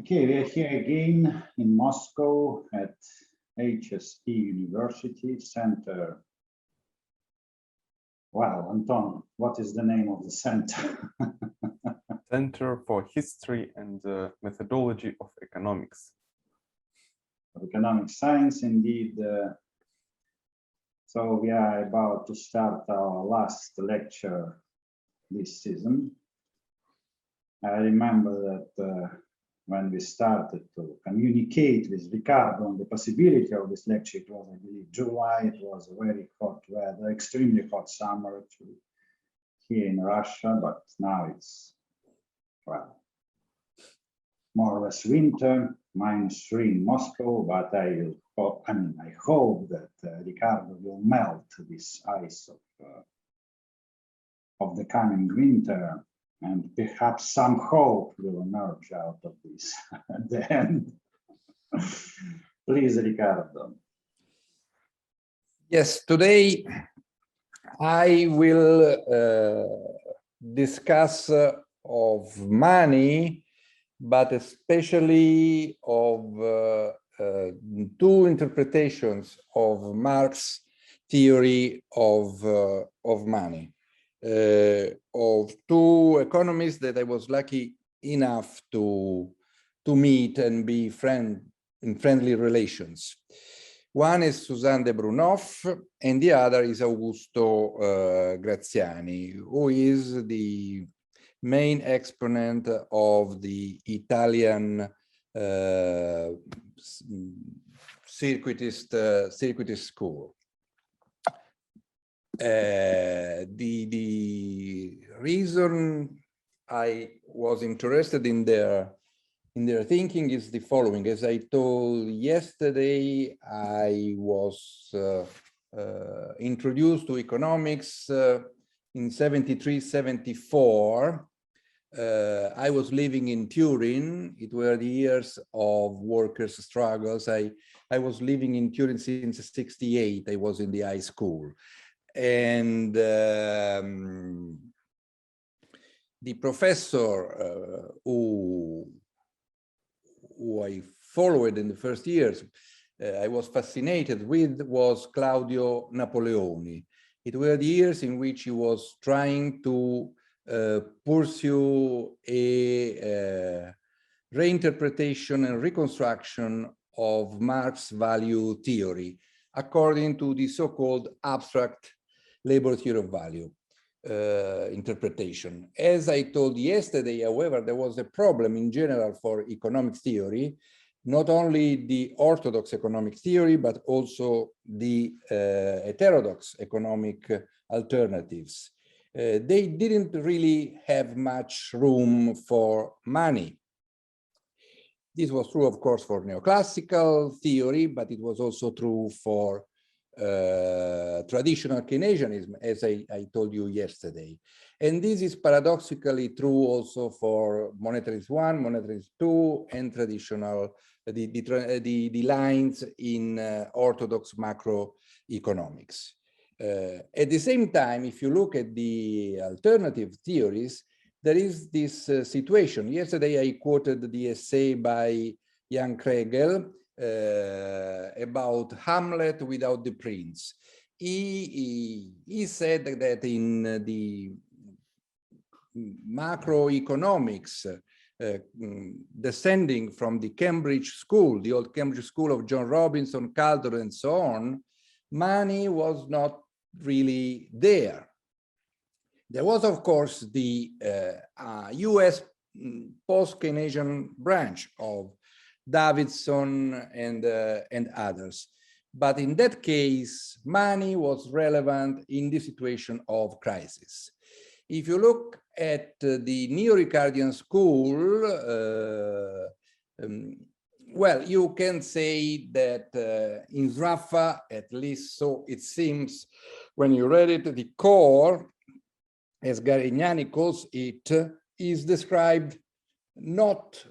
Okay, we are here again in Moscow at HSE University Center. Well, Anton, what is the name of the center? Center for History and Methodology of Economics. Of economic science, indeed. So we are about to start our last lecture this season. I remember that when we started to communicate with Riccardo on the possibility of this lecture, it was, I believe, July. It was a very hot weather, extremely hot summer actually here in Russia, but now it's, well, more or less winter, -3 in Moscow, but I hope that Riccardo will melt this ice of the coming winter, and perhaps some hope will emerge out of this at the end. Please, Riccardo. Yes, today I will discuss of money, but especially of two interpretations of Marx theory of money. Of two economists that I was lucky enough to meet and be in friendly relations. One is Suzanne de Brunoff, and the other is Augusto Graziani, who is the main exponent of the Italian circuitist school. The reason I was interested in their thinking is the following. As I told yesterday, I was introduced to economics in 73, 74. I was living in Turin. It were the years of workers' struggles. I was living in Turin since 68. I was in the high school. And the professor who I followed in the first years, I was fascinated with, was Claudio Napoleoni. It were the years in which he was trying to pursue a reinterpretation and reconstruction of Marx's value theory according to the so-called abstract labor theory of value interpretation. As I told yesterday, however, there was a problem in general for economic theory, not only the orthodox economic theory, but also the heterodox economic alternatives. They didn't really have much room for money. This was true, of course, for neoclassical theory, but it was also true for traditional Keynesianism, as I told you yesterday. And this is paradoxically true also for monetarism 1, monetarism 2, and traditional, the lines in orthodox macroeconomics. At the same time, if you look at the alternative theories, there is this situation. Yesterday, I quoted the essay by Jan Kregel about Hamlet without the prince. He said that in the macroeconomics, descending from the Cambridge school, the old Cambridge school of John Robinson, Caldor, and so on, money was not really there. There was, of course, the US post-Keynesian branch of Davidson and others. But in that case, money was relevant in the situation of crisis. If you look at the Neo-Ricardian school, well, you can say that in Sraffa, at least so it seems, when you read it, the core, as Garignani calls it, is described not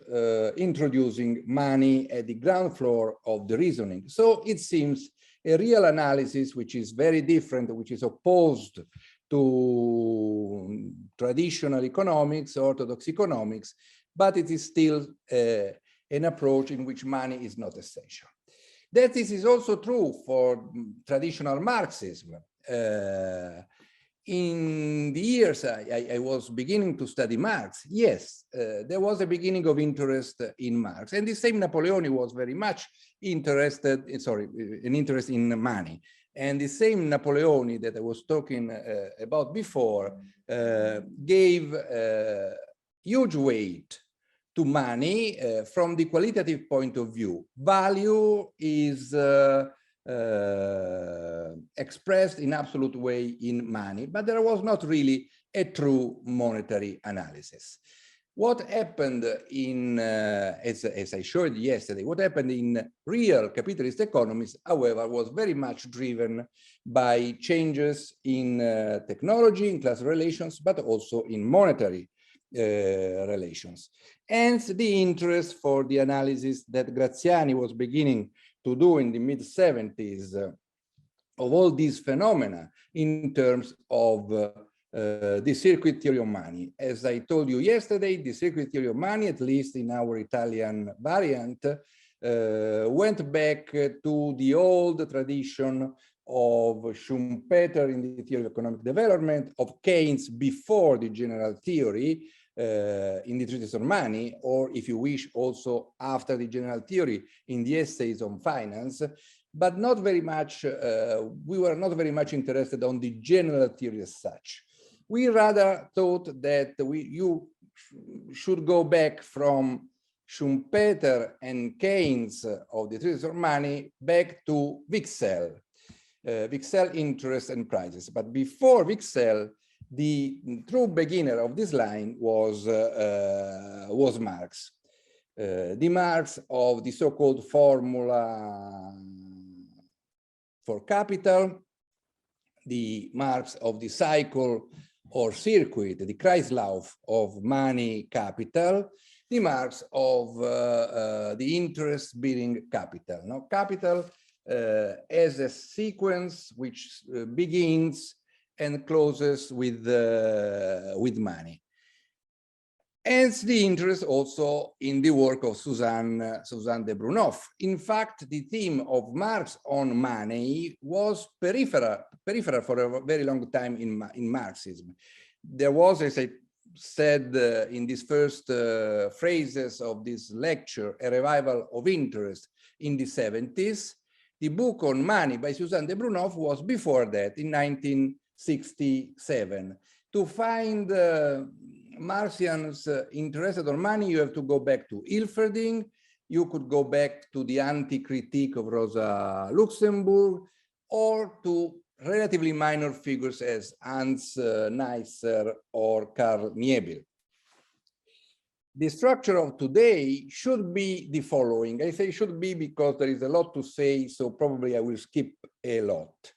introducing money at the ground floor of the reasoning. So it seems a real analysis which is very different, which is opposed to traditional economics, orthodox economics, but it is still a an approach in which money is not essential. That this is also true for traditional Marxism. In the years I was beginning to study Marx, yes, there was a beginning of interest in Marx, and the same Napoleon was very much interested, an interest in money. And the same Napoleon that I was talking about before gave huge weight to money from the qualitative point of view. Value is expressed in absolute way in money, but there was not really a true monetary analysis. What happened in, as I showed yesterday, what happened in real capitalist economies, however, was very much driven by changes in technology, in class relations, but also in monetary relations. Hence the interest for the analysis that Graziani was beginning to do in the mid-70s of all these phenomena in terms of the circuit theory of money. As I told you yesterday, the circuit theory of money, at least in our Italian variant, went back to the old tradition of Schumpeter in the theory of economic development, of Keynes before the general theory in the treatise on money, or if you wish, also after the general theory in the essays on finance, but not very much, we were not very much interested on the general theory as such. We rather thought that you should go back from Schumpeter and Keynes of the treatise on money back to Wicksell, Wicksell interest and crisis. But before Wicksell, the true beginner of this line was Marx. The Marx of the so-called formula for capital, the Marx of the cycle or circuit, the Kreislauf of money capital, the Marx of the interest-bearing capital. Now, capital as a sequence which begins and closes with money. Hence the interest also in the work of Suzanne de Brunoff. In fact, the theme of Marx on money was peripheral for a very long time in Marxism. There was, as I said in these first phrases of this lecture, a revival of interest in the 70s. The book on money by Suzanne de Brunoff was before that, in 1967. To find Marxians interested on money, you have to go back to Hilferding. You could go back to the anti-critique of Rosa Luxemburg, or to relatively minor figures as Hans Neisser or Karl Niebel. The structure of today should be the following. I say should be because there is a lot to say, so probably I will skip a lot.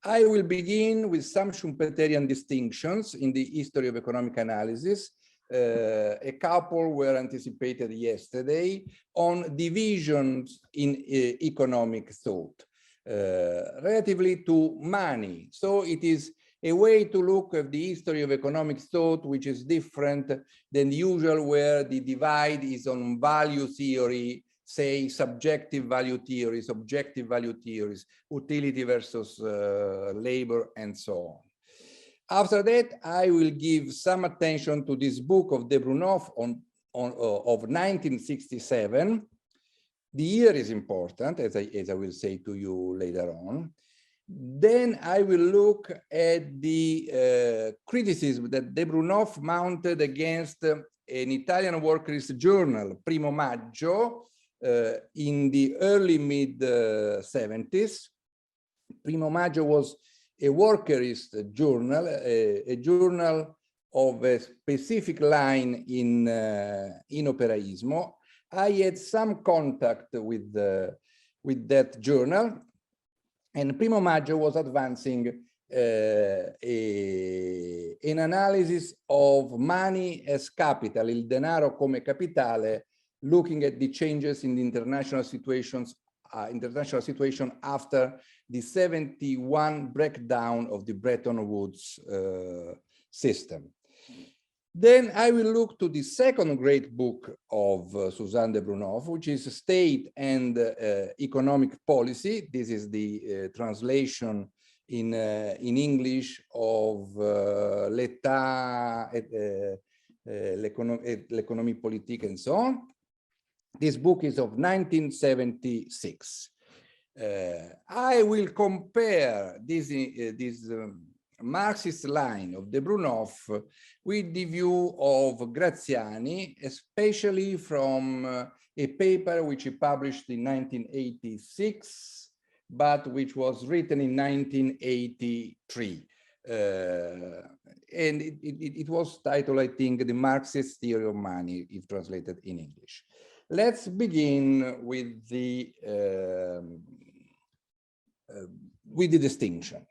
I will begin with some Schumpeterian distinctions in the history of economic analysis. A couple were anticipated yesterday on divisions in economic thought relatively to money. So it is a way to look at the history of economic thought, which is different than the usual, where the divide is on value theory, say subjective value theories, objective value theories, utility versus labor, and so on. After that, I will give some attention to this book of de Brunoff of 1967. The year is important, as I will say to you later on. Then I will look at the criticism that de Brunoff mounted against an Italian workers' journal, Primo Maggio, in the early mid-70s. Primo Maggio was a workerist journal, a journal of a specific line in operaismo. I had some contact with that journal, and Primo Maggio was advancing an analysis of money as capital, il denaro come capitale, looking at the changes in the international situation after the 71 breakdown of the Bretton Woods system. Then I will look to the second great book of Suzanne de Brunoff, which is State and Economic Policy. This is the translation in English of L'État, l'économie politique, and so on. This book is of 1976. I will compare this Marxist line of de Brunoff with the view of Graziani, especially from a paper which he published in 1986, but which was written in 1983. And it was titled, I think, The Marxist Theory of Money, if translated in English. Let's begin with the distinction.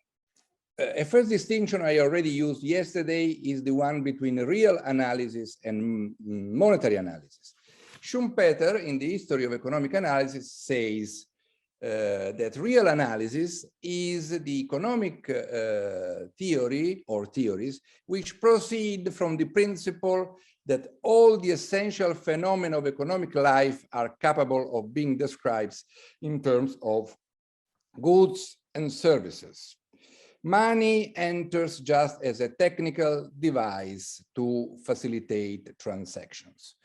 A first distinction I already used yesterday is the one between real analysis and monetary analysis. Schumpeter, in the History of Economic Analysis, says that real analysis is the economic theory or theories which proceed from the principle that all the essential phenomena of economic life are capable of being described in terms of goods and services. Money enters just as a technical device to facilitate transactions.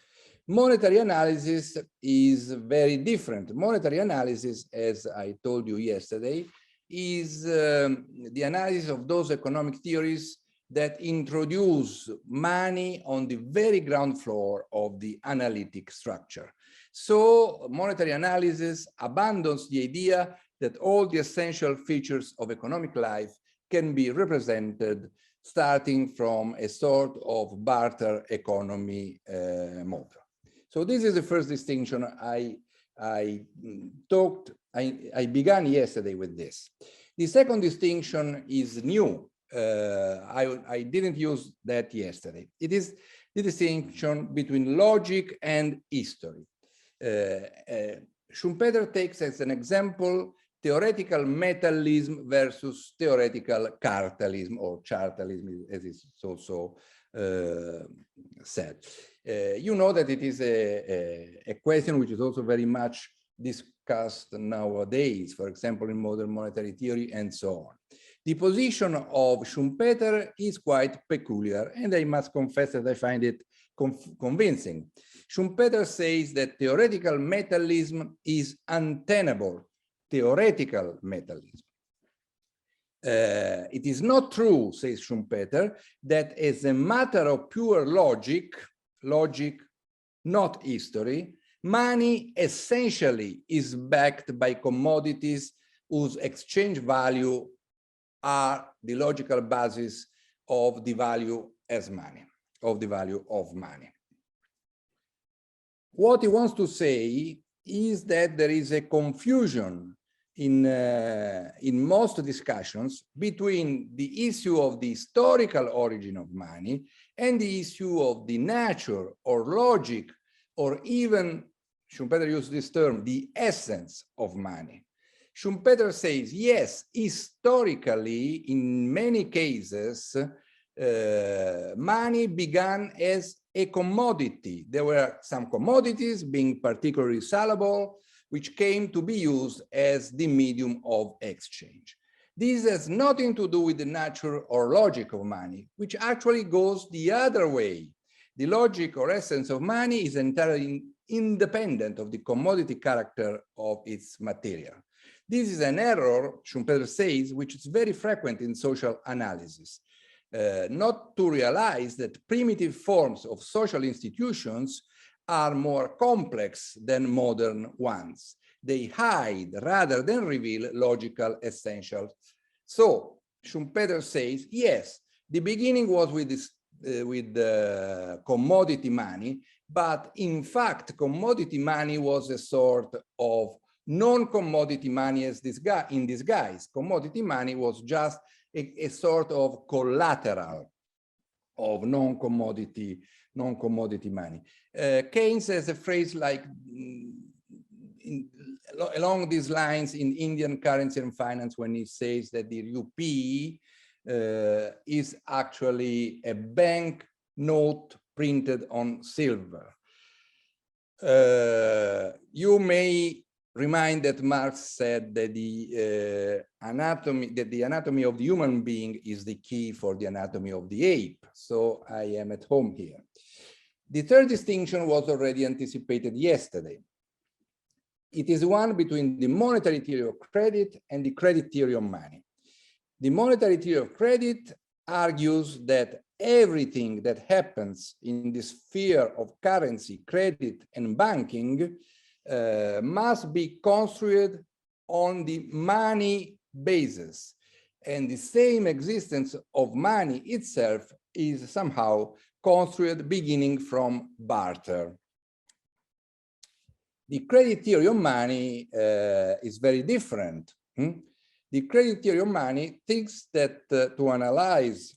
Monetary analysis is very different. Monetary analysis, as I told you yesterday, is the analysis of those economic theories that introduce money on the very ground floor of the analytic structure. So monetary analysis abandons the idea that all the essential features of economic life can be represented starting from a sort of barter economy model. So this is the first distinction I began yesterday with this. The second distinction is new. I didn't use that yesterday. It is the distinction between logic and history. Schumpeter takes as an example theoretical metallism versus theoretical cartalism, or chartalism, as it's also said. You know that it is a question which is also very much discussed nowadays, for example, in modern monetary theory and so on. The position of Schumpeter is quite peculiar, and I must confess that I find it convincing. Schumpeter says that theoretical metallism is untenable. Theoretical metallism. It is not true, says Schumpeter, that as a matter of pure logic, not history, money essentially is backed by commodities whose exchange value are the logical basis of the value as money, of the value of money. What he wants to say is that there is a confusion in most discussions between the issue of the historical origin of money and the issue of the nature or logic, or even, Schumpeter used this term, the essence of money. Schumpeter says, yes, historically, in many cases, money began as a commodity. There were some commodities, being particularly salable, which came to be used as the medium of exchange. This has nothing to do with the nature or logic of money, which actually goes the other way. The logic or essence of money is entirely independent of the commodity character of its material. This is an error, Schumpeter says, which is very frequent in social analysis. Not to realize that primitive forms of social institutions are more complex than modern ones. They hide rather than reveal logical essentials. So Schumpeter says, yes, the beginning was with this, commodity money, but in fact, commodity money was a sort of non-commodity money in disguise. Commodity money was just a sort of collateral of non-commodity money. Keynes has a phrase like along these lines in Indian Currency and Finance, when he says that the rupee is actually a bank note printed on silver. You may remind that Marx said that the anatomy of the human being is the key for the anatomy of the ape. So I am at home here. The third distinction was already anticipated yesterday. It is one between the monetary theory of credit and the credit theory of money. The monetary theory of credit argues that everything that happens in the sphere of currency, credit, and banking must be construed on the money basis. And the same existence of money itself is somehow construed beginning from barter. The credit theory of money is very different. The credit theory of money thinks that to analyze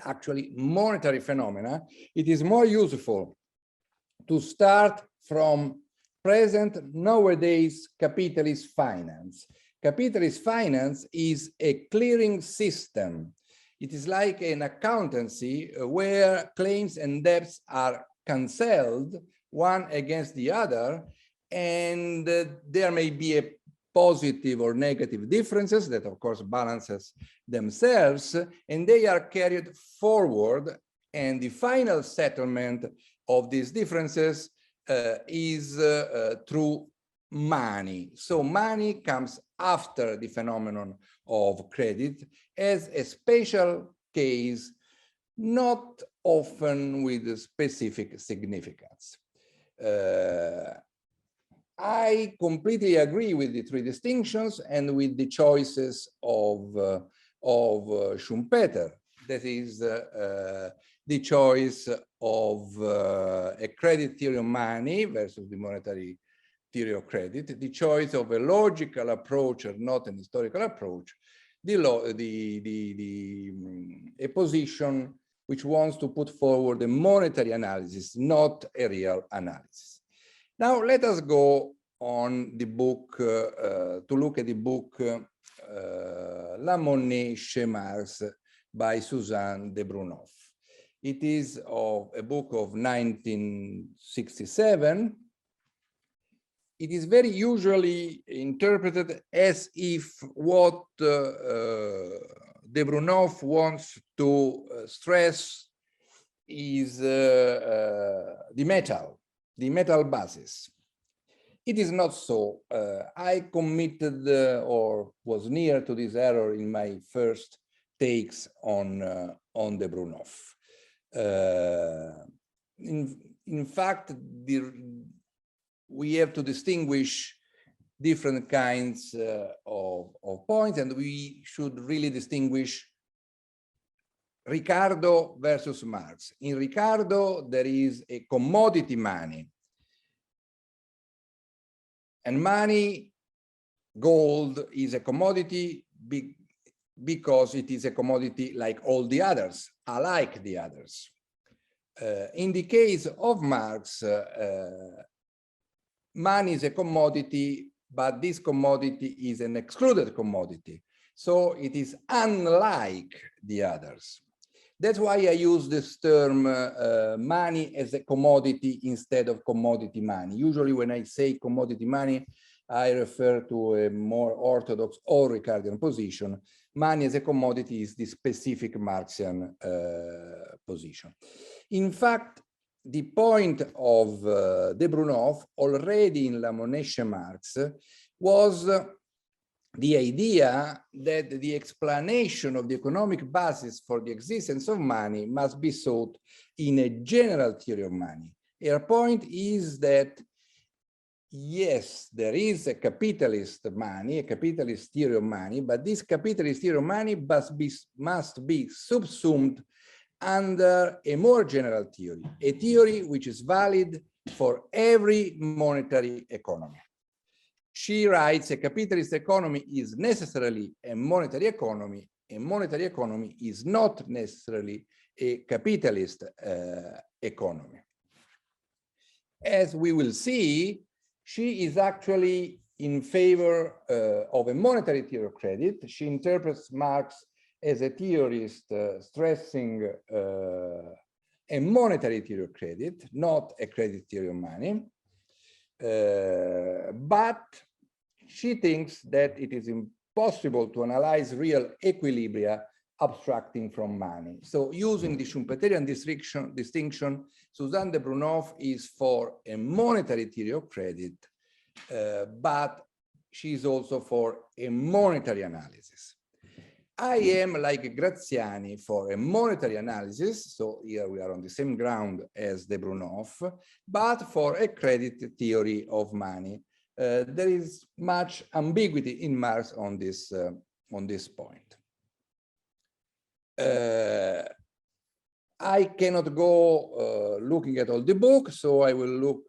actually monetary phenomena, it is more useful to start from present nowadays capitalist finance. Capitalist finance is a clearing system. It is like an accountancy where claims and debts are cancelled one against the other, and there may be a positive or negative differences that of course balances themselves, and they are carried forward, and the final settlement of these differences is through money. So money comes after the phenomenon of credit as a special case, not often with specific significance. I completely agree with the three distinctions and with the choices of Schumpeter. That is the choice of a credit theory of money versus the monetary theory of credit, the choice of a logical approach or not an historical approach, a position which wants to put forward a monetary analysis, not a real analysis. Now let us go on the book, to look at the book La Monnaie chez Marx by Suzanne de Brunoff. It is a book of 1967. It is very usually interpreted as if what de Brunoff wants to stress is the metal basis. It is not so. I committed or was near to this error in my first takes on de Brunoff. In fact, we have to distinguish different kinds of points, and we should really distinguish Riccardo versus Marx. In Riccardo, there is a commodity money. And money, gold, is a commodity because it is a commodity like all the others, alike the others. In the case of Marx, money is a commodity, but this commodity is an excluded commodity. So it is unlike the others. That's why I use this term money as a commodity instead of commodity money. Usually when I say commodity money, I refer to a more orthodox or Ricardian position. Money as a commodity is the specific Marxian position. In fact, the point of de Brunoff already in La Monnaie chez Marx was the idea that the explanation of the economic basis for the existence of money must be sought in a general theory of money. Her point is that, yes, there is a capitalist money, a capitalist theory of money, but this capitalist theory of money must be subsumed under a more general theory, a theory which is valid for every monetary economy. She writes, a capitalist economy is necessarily a monetary economy is not necessarily a capitalist economy. As we will see, she is actually in favor of a monetary theory of credit. She interprets Marx as a theorist stressing a monetary theory of credit, not a credit theory of money. But she thinks that it is impossible to analyze real equilibria abstracting from money. So using the Schumpeterian distinction, Suzanne de Brunoff is for a monetary theory of credit, but she's also for a monetary analysis. I am, like Graziani, for a monetary analysis, so here we are on the same ground as de Brunoff, but for a credit theory of money. There is much ambiguity in Marx on this point. I cannot go looking at all the book, so I will look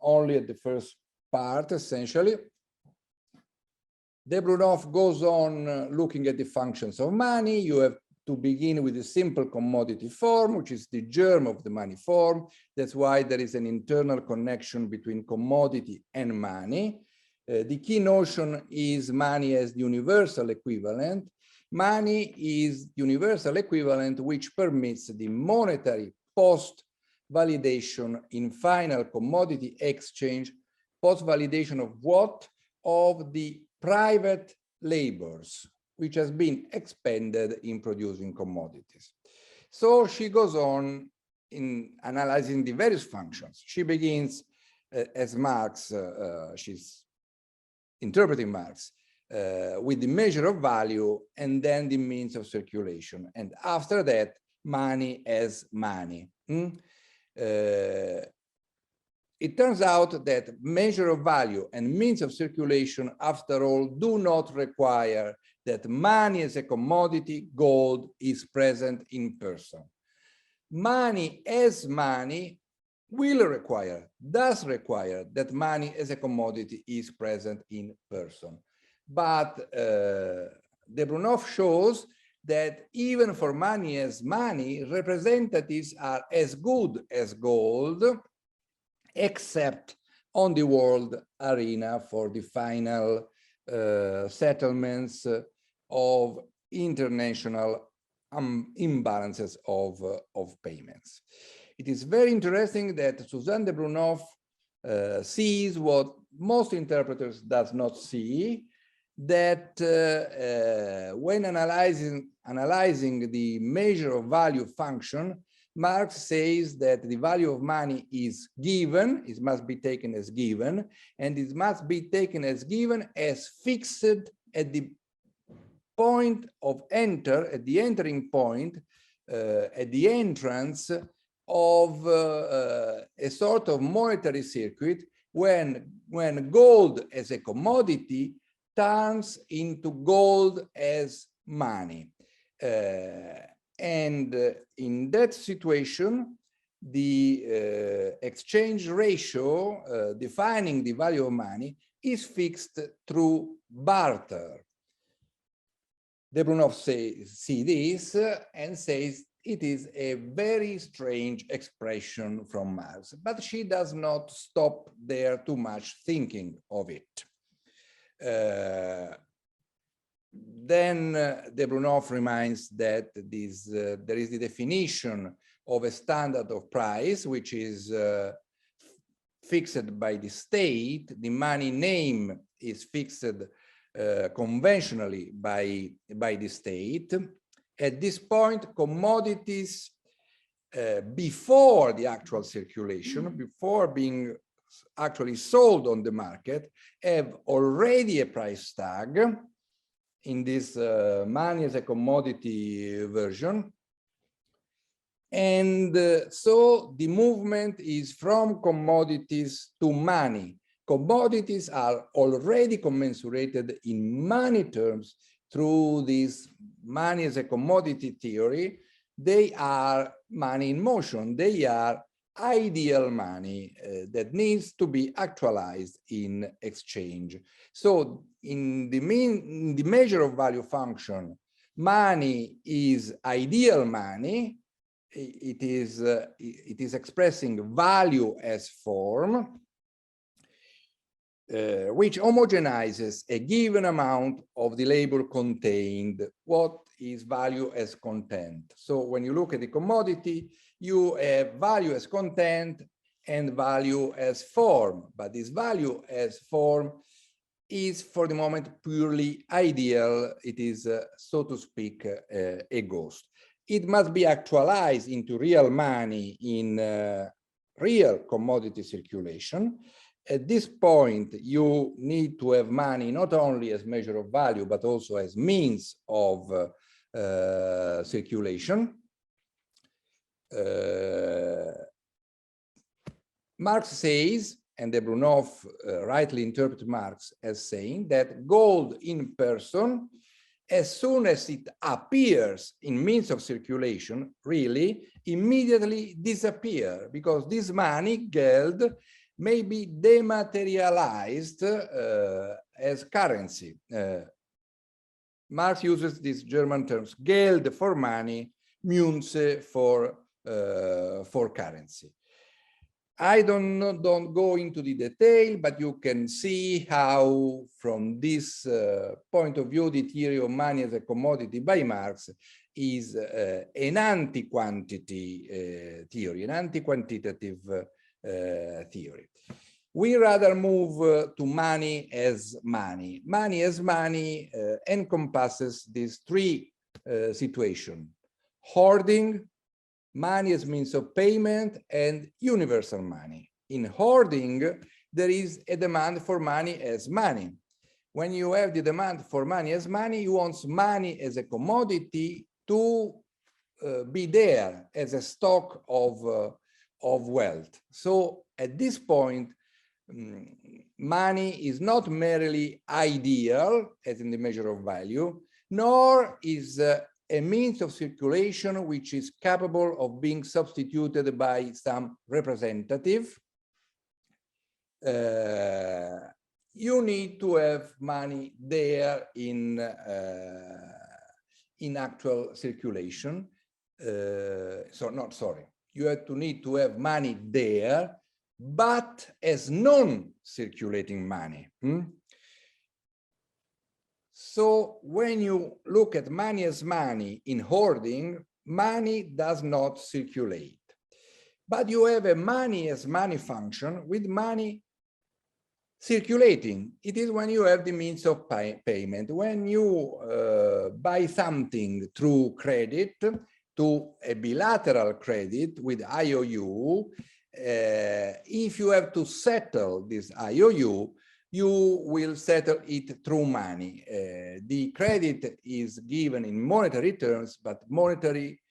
only at the first part, essentially. De Brunoff goes on looking at the functions of money. You have to begin with a simple commodity form, which is the germ of the money form. That's why there is an internal connection between commodity and money. The key notion is money as the universal equivalent. Money is universal equivalent, which permits the monetary post-validation in final commodity exchange. Post-validation of what? Of the private labors, which has been expended in producing commodities. So she goes on in analyzing the various functions. She begins as Marx, she's interpreting Marx, with the measure of value and then the means of circulation. And after that, money as money. It turns out that measure of value and means of circulation, after all, do not require that money as a commodity, gold, is present in person. Money as money does require that money as a commodity is present in person. But de Brunoff shows that even for money as money, representatives are as good as gold, except on the world arena for the final settlements of international imbalances of payments. It is very interesting that Suzanne de Brunoff sees what most interpreters does not see, that when analyzing the measure of value function, Marx says that the value of money is given, it must be taken as given, and it must be taken as given as fixed at the point of at the entering point, at the entrance of a sort of monetary circuit when gold as a commodity turns into gold as money. And in that situation, the exchange ratio defining the value of money is fixed through barter. De Brunoff sees this and says it is a very strange expression from Marx, but she does not stop there too much thinking of it. Then de Brunoff reminds that there is the definition of a standard of price, which is fixed by the state. The money name is fixed conventionally by the state. At this point, commodities before the actual circulation, before being actually sold on the market, have already a price tag in this money as a commodity version. And so the movement is from commodities to money. Commodities are already commensurated in money terms through this money as a commodity theory. They are money in motion. They are ideal money that needs to be actualized in exchange. So in the measure of value function, money is ideal money. It is expressing value as form, which homogenizes a given amount of the labor contained. What is value as content? So when you look at the commodity, you have value as content and value as form, but this value as form is for the moment purely ideal. It is, so to speak, a ghost. It must be actualized into real money in real commodity circulation. At this point, you need to have money not only as measure of value, but also as means of circulation. Marx says, and the Brunoff rightly interprets Marx as saying that gold in person, as soon as it appears in means of circulation, really immediately disappear, because this money, Geld, may be dematerialized as currency. Marx uses these German terms, Geld for money, Münze for currency. I don't go into the detail, but you can see how, from this point of view, the theory of money as a commodity by Marx is an anti-quantity theory, an anti-quantitative theory. We rather move to money as money. Money as money encompasses these three situations: hoarding, money as means of payment, and universal money. In hoarding, there is a demand for money as money. When you have the demand for money as money, you want money as a commodity to be there as a stock of wealth. So at this point, money is not merely ideal, as in the measure of value, nor is a means of circulation which is capable of being substituted by some representative. You need to have money there in actual circulation. You have to need to have money there, but as non-circulating money. So when you look at money as money in hoarding, money does not circulate. But you have a money as money function with money circulating. It is when you have the means of payment. When you buy something through credit, to a bilateral credit with IOU, if you have to settle this IOU, you will settle it through money. The credit is given in monetary terms, but monetary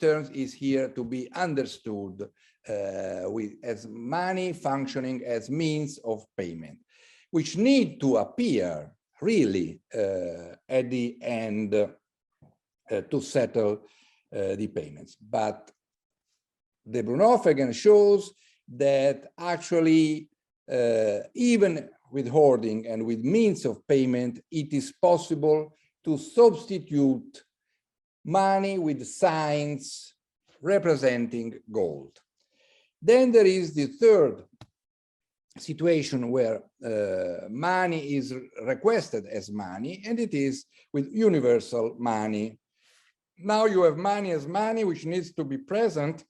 terms is here to be understood as money functioning as means of payment, which need to appear really at the end to settle the payments. But the Brunoff again shows that actually even with hoarding and with means of payment, it is possible to substitute money with signs representing gold. Then there is the third situation where money is requested as money, and it is with universal money. Now you have money as money, which needs to be present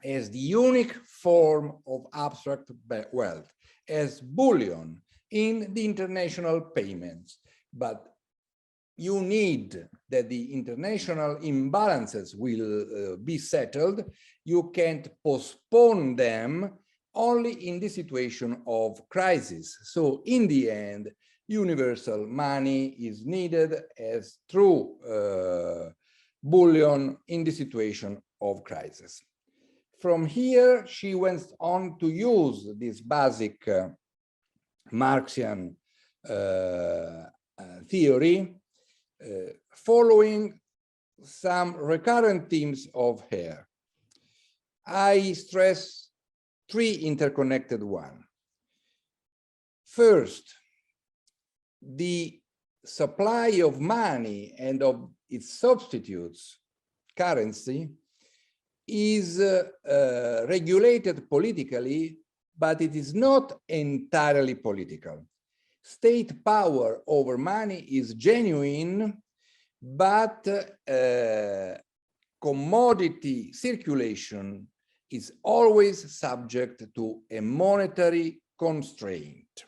as the unique form of abstract wealth, as bullion in the international payments. But you need that the international imbalances will be settled. You can't postpone them only in the situation of crisis. So in the end, universal money is needed as true bullion in the situation of crisis. From here, she went on to use this basic Marxian theory, following some recurrent themes of her. I stress three interconnected ones. First, the supply of money and of its substitutes, currency, is regulated politically, but it is not entirely political. State power over money is genuine, but commodity circulation is always subject to a monetary constraint.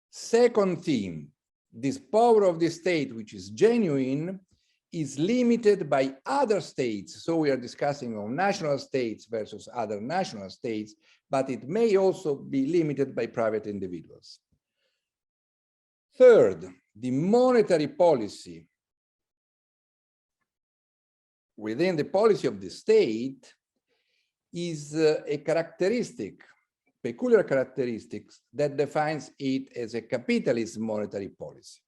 Second theme, this power of the state, which is genuine, is limited by other states. So we are discussing on national states versus other national states, but it may also be limited by private individuals. Third, the monetary policy within the policy of the state is a characteristic, peculiar characteristics that defines it as a capitalist monetary policy.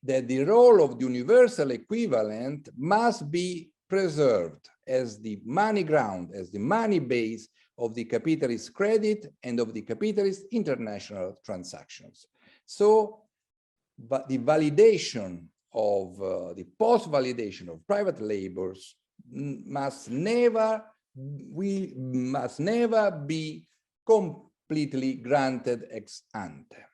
That the role of the universal equivalent must be preserved as the money ground, as the money base of the capitalist credit and of the capitalist international transactions. So, but the validation of the post-validation of private labors must never be completely granted ex ante.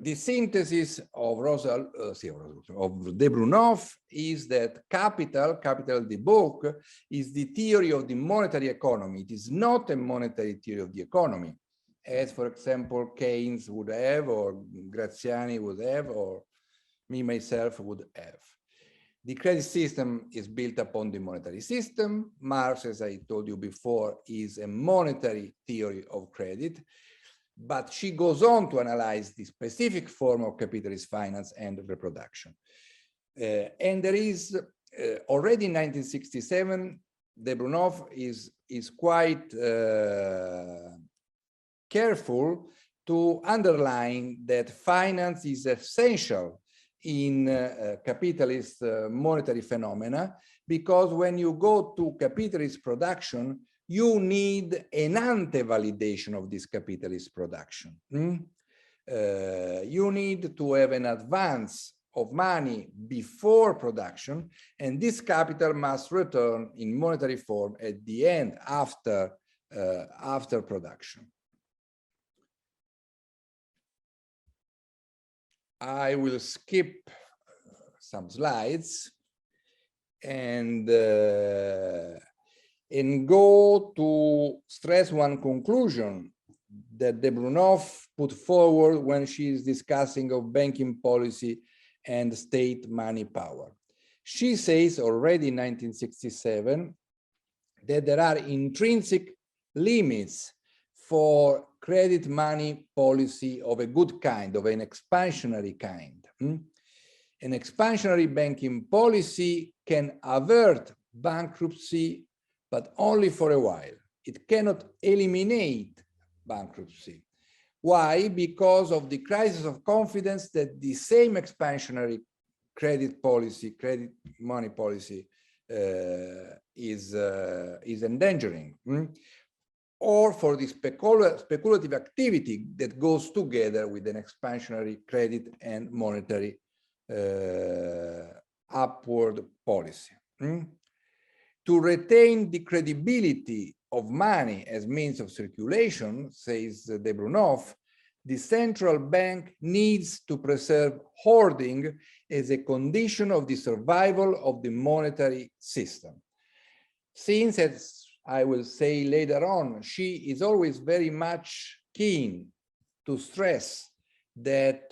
The synthesis of de Brunoff is that Capital, the book, is the theory of the monetary economy. It is not a monetary theory of the economy, as, for example, Keynes would have, or Graziani would have, or me, myself, would have. The credit system is built upon the monetary system. Marx, as I told you before, is a monetary theory of credit. But she goes on to analyze the specific form of capitalist finance and reproduction. And there is already in 1967, de Brunoff is quite careful to underline that finance is essential in capitalist monetary phenomena, because when you go to capitalist production, you need an ante-validation of this capitalist production. You need to have an advance of money before production, and this capital must return in monetary form at the end, after production. I will skip some slides and go to stress one conclusion that de Brunoff put forward when she is discussing of banking policy and state money power. She says already in 1967 that there are intrinsic limits for credit money policy of a good kind, of an expansionary kind. An expansionary banking policy can avert bankruptcy, but only for a while. It cannot eliminate bankruptcy. Why? Because of the crisis of confidence that the same expansionary credit policy, credit money policy is endangering. Or for the speculative activity that goes together with an expansionary credit and monetary upward policy. To retain the credibility of money as means of circulation, says de Brunoff, the central bank needs to preserve hoarding as a condition of the survival of the monetary system. Since, as I will say later on, she is always very much keen to stress that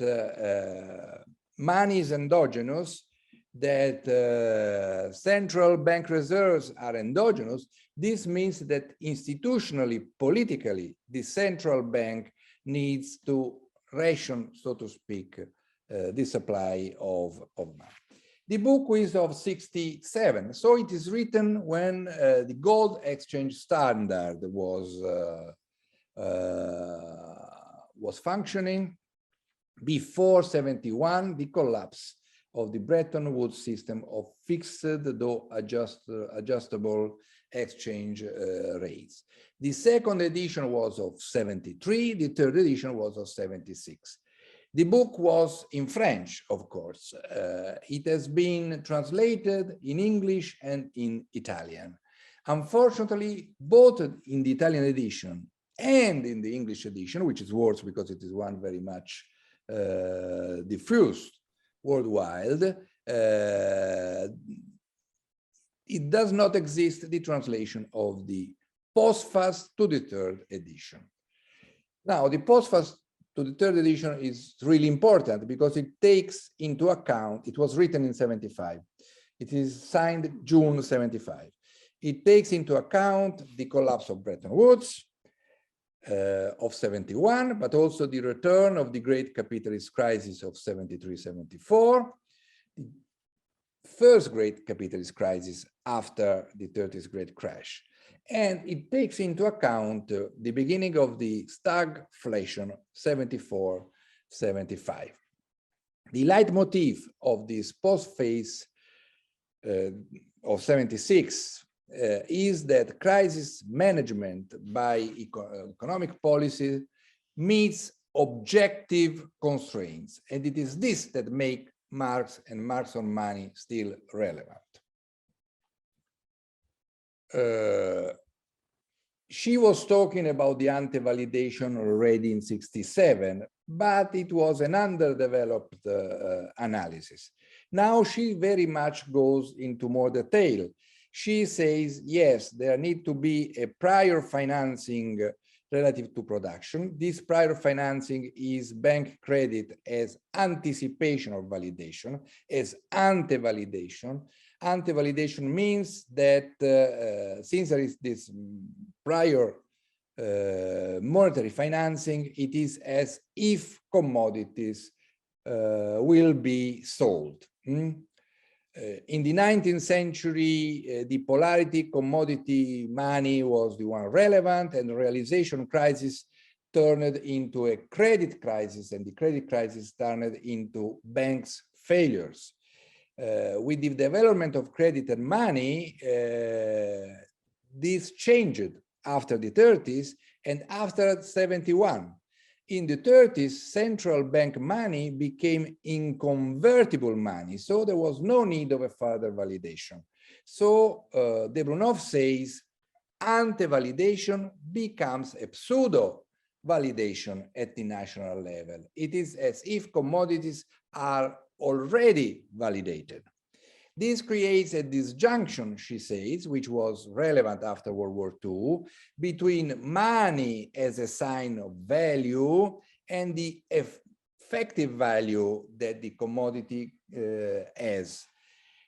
money is endogenous, that central bank reserves are endogenous. This means that institutionally, politically, the central bank needs to ration, so to speak, the supply of money. The book is of 1967, so it is written when the gold exchange standard was functioning. Before 1971, the collapse of the Bretton Woods system of fixed, though adjustable exchange rates. The second edition was of 1973, the third edition was of 1976. The book was in French, of course. It has been translated in English and in Italian. Unfortunately, both in the Italian edition and in the English edition, which is worse because it is one very much diffused worldwide, it does not exist the translation of the postface to the third edition. Now, the postface to the third edition is really important because it takes into account, it was written in 75. It is signed June 75. It takes into account the collapse of Bretton Woods of 71, but also the return of the great capitalist crisis of 73-74, the first great capitalist crisis after the 30s great crash. And it takes into account the beginning of the stagflation 74-75. The leitmotif of this post-phase of 76 is that crisis management by economic policy meets objective constraints. And it is this that make Marx and Marx on Money still relevant. She was talking about the ante-validation already in 67, but it was an underdeveloped analysis. Now she very much goes into more detail. She says, yes, there need to be a prior financing relative to production. This prior financing is bank credit as anticipation of validation, as ante-validation. Ante-validation means that since there is this prior monetary financing, it is as if commodities will be sold. In the 19th century, the polarity commodity money was the one relevant, and the realization crisis turned into a credit crisis, and the credit crisis turned into banks' failures. With the development of credit and money, this changed after the 30s and after 71. In the 30s, central bank money became inconvertible money, so there was no need of a further validation. So de Brunoff says ante-validation becomes a pseudo-validation at the national level. It is as if commodities are already validated. This creates a disjunction, she says, which was relevant after World War II, between money as a sign of value and the effective value that the commodity has.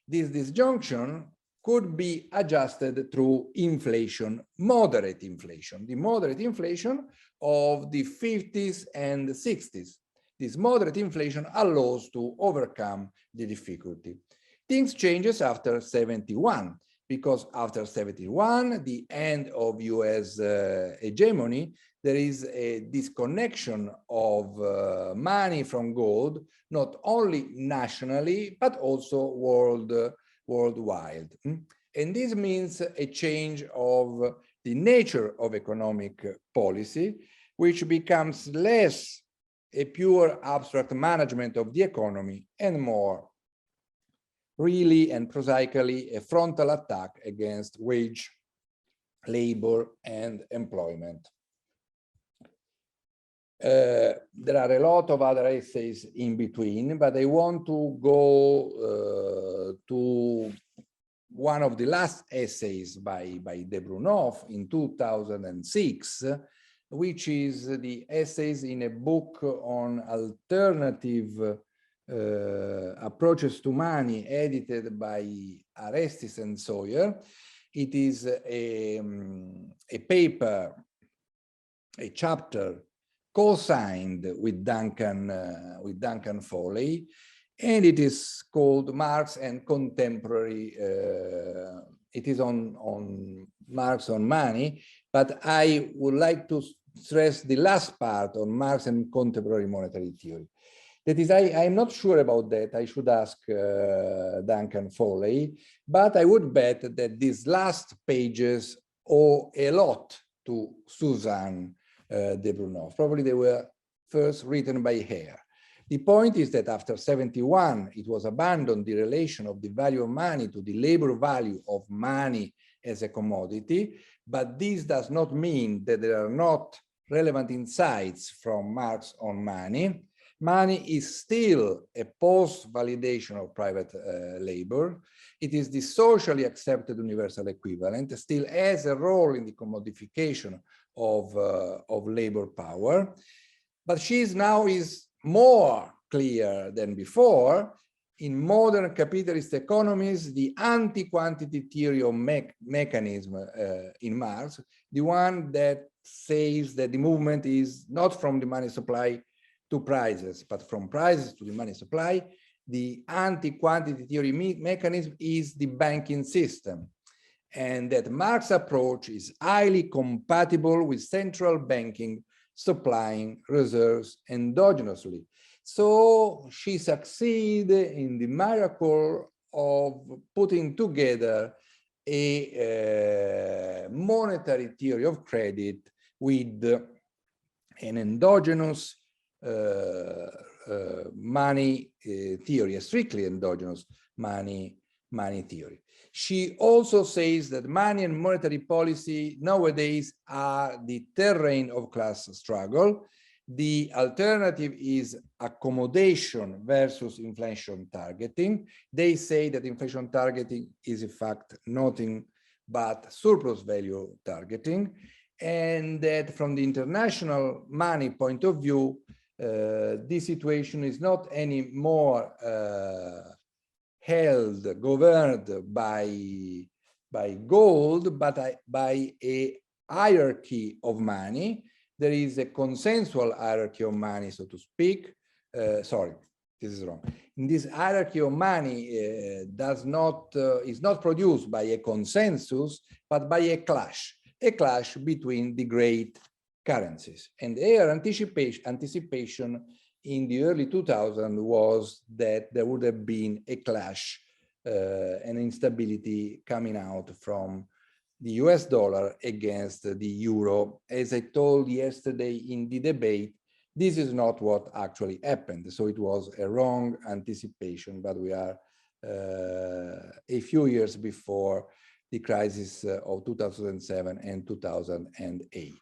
This disjunction could be adjusted through inflation, moderate inflation, the moderate inflation of the 50s and the 60s. This moderate inflation allows to overcome the difficulty. Things changes after 71, because after 71, the end of US hegemony, there is a disconnection of money from gold, not only nationally, but also worldwide. And this means a change of the nature of economic policy, which becomes less a pure abstract management of the economy and more really and prosaically a frontal attack against wage, labor, and employment. There are a lot of other essays in between, but I want to go to one of the last essays by de Brunoff in 2006, which is the essays in a book on alternative approaches to money, edited by Arestis and Sawyer. It is a paper, a chapter co-signed with Duncan Foley, and it is called Marx and Contemporary. It is on Marx on Money, but I would like to stress the last part on Marx and Contemporary Monetary Theory. That is, I'm not sure about that. I should ask Duncan Foley, but I would bet that these last pages owe a lot to Suzanne de Brunoff. Probably they were first written by her. The point is that after 71, it was abandoned the relation of the value of money to the labor value of money as a commodity, but this does not mean that there are not relevant insights from Marx on Money. Money is still a post-validation of private labor. It is the socially accepted universal equivalent, still has a role in the commodification of labor power. But she now is more clear than before. In modern capitalist economies, the anti-quantity theory of mechanism in Marx, the one that says that the movement is not from the money supply to prices, but from prices to the money supply, the anti-quantity theory mechanism is the banking system. And that Marx's approach is highly compatible with central banking supplying reserves endogenously. So she succeeded in the miracle of putting together a monetary theory of credit with an endogenous money theory, a strictly endogenous money theory. She also says that money and monetary policy nowadays are the terrain of class struggle. The alternative is accommodation versus inflation targeting. They say that inflation targeting is in fact nothing but surplus value targeting, and that from the international money point of view, this situation is not anymore governed by gold, but by a hierarchy of money. There is a consensual hierarchy of money, so to speak. Sorry, this is wrong. In this hierarchy of money is not produced by a consensus, but by a clash between the great currencies. And their anticipation in the early 2000s was that there would have been a clash, an instability coming out from the US dollar against the euro. As I told yesterday in the debate, this is not what actually happened. So it was a wrong anticipation, but we are a few years before the crisis of 2007 and 2008.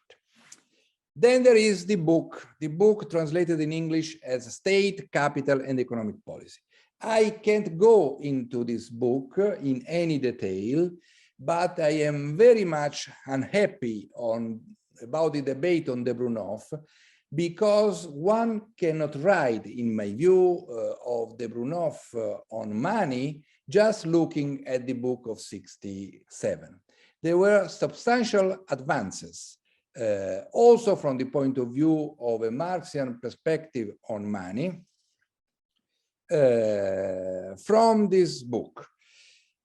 Then there is the book translated in English as State, Capital and Economic Policy. I can't go into this book in any detail, but I am very much unhappy about the debate on the Brunoff, because one cannot write, in my view, of the Brunoff on money just looking at the book of 67. There were substantial advances, also from the point of view of a Marxian perspective on money, from this book.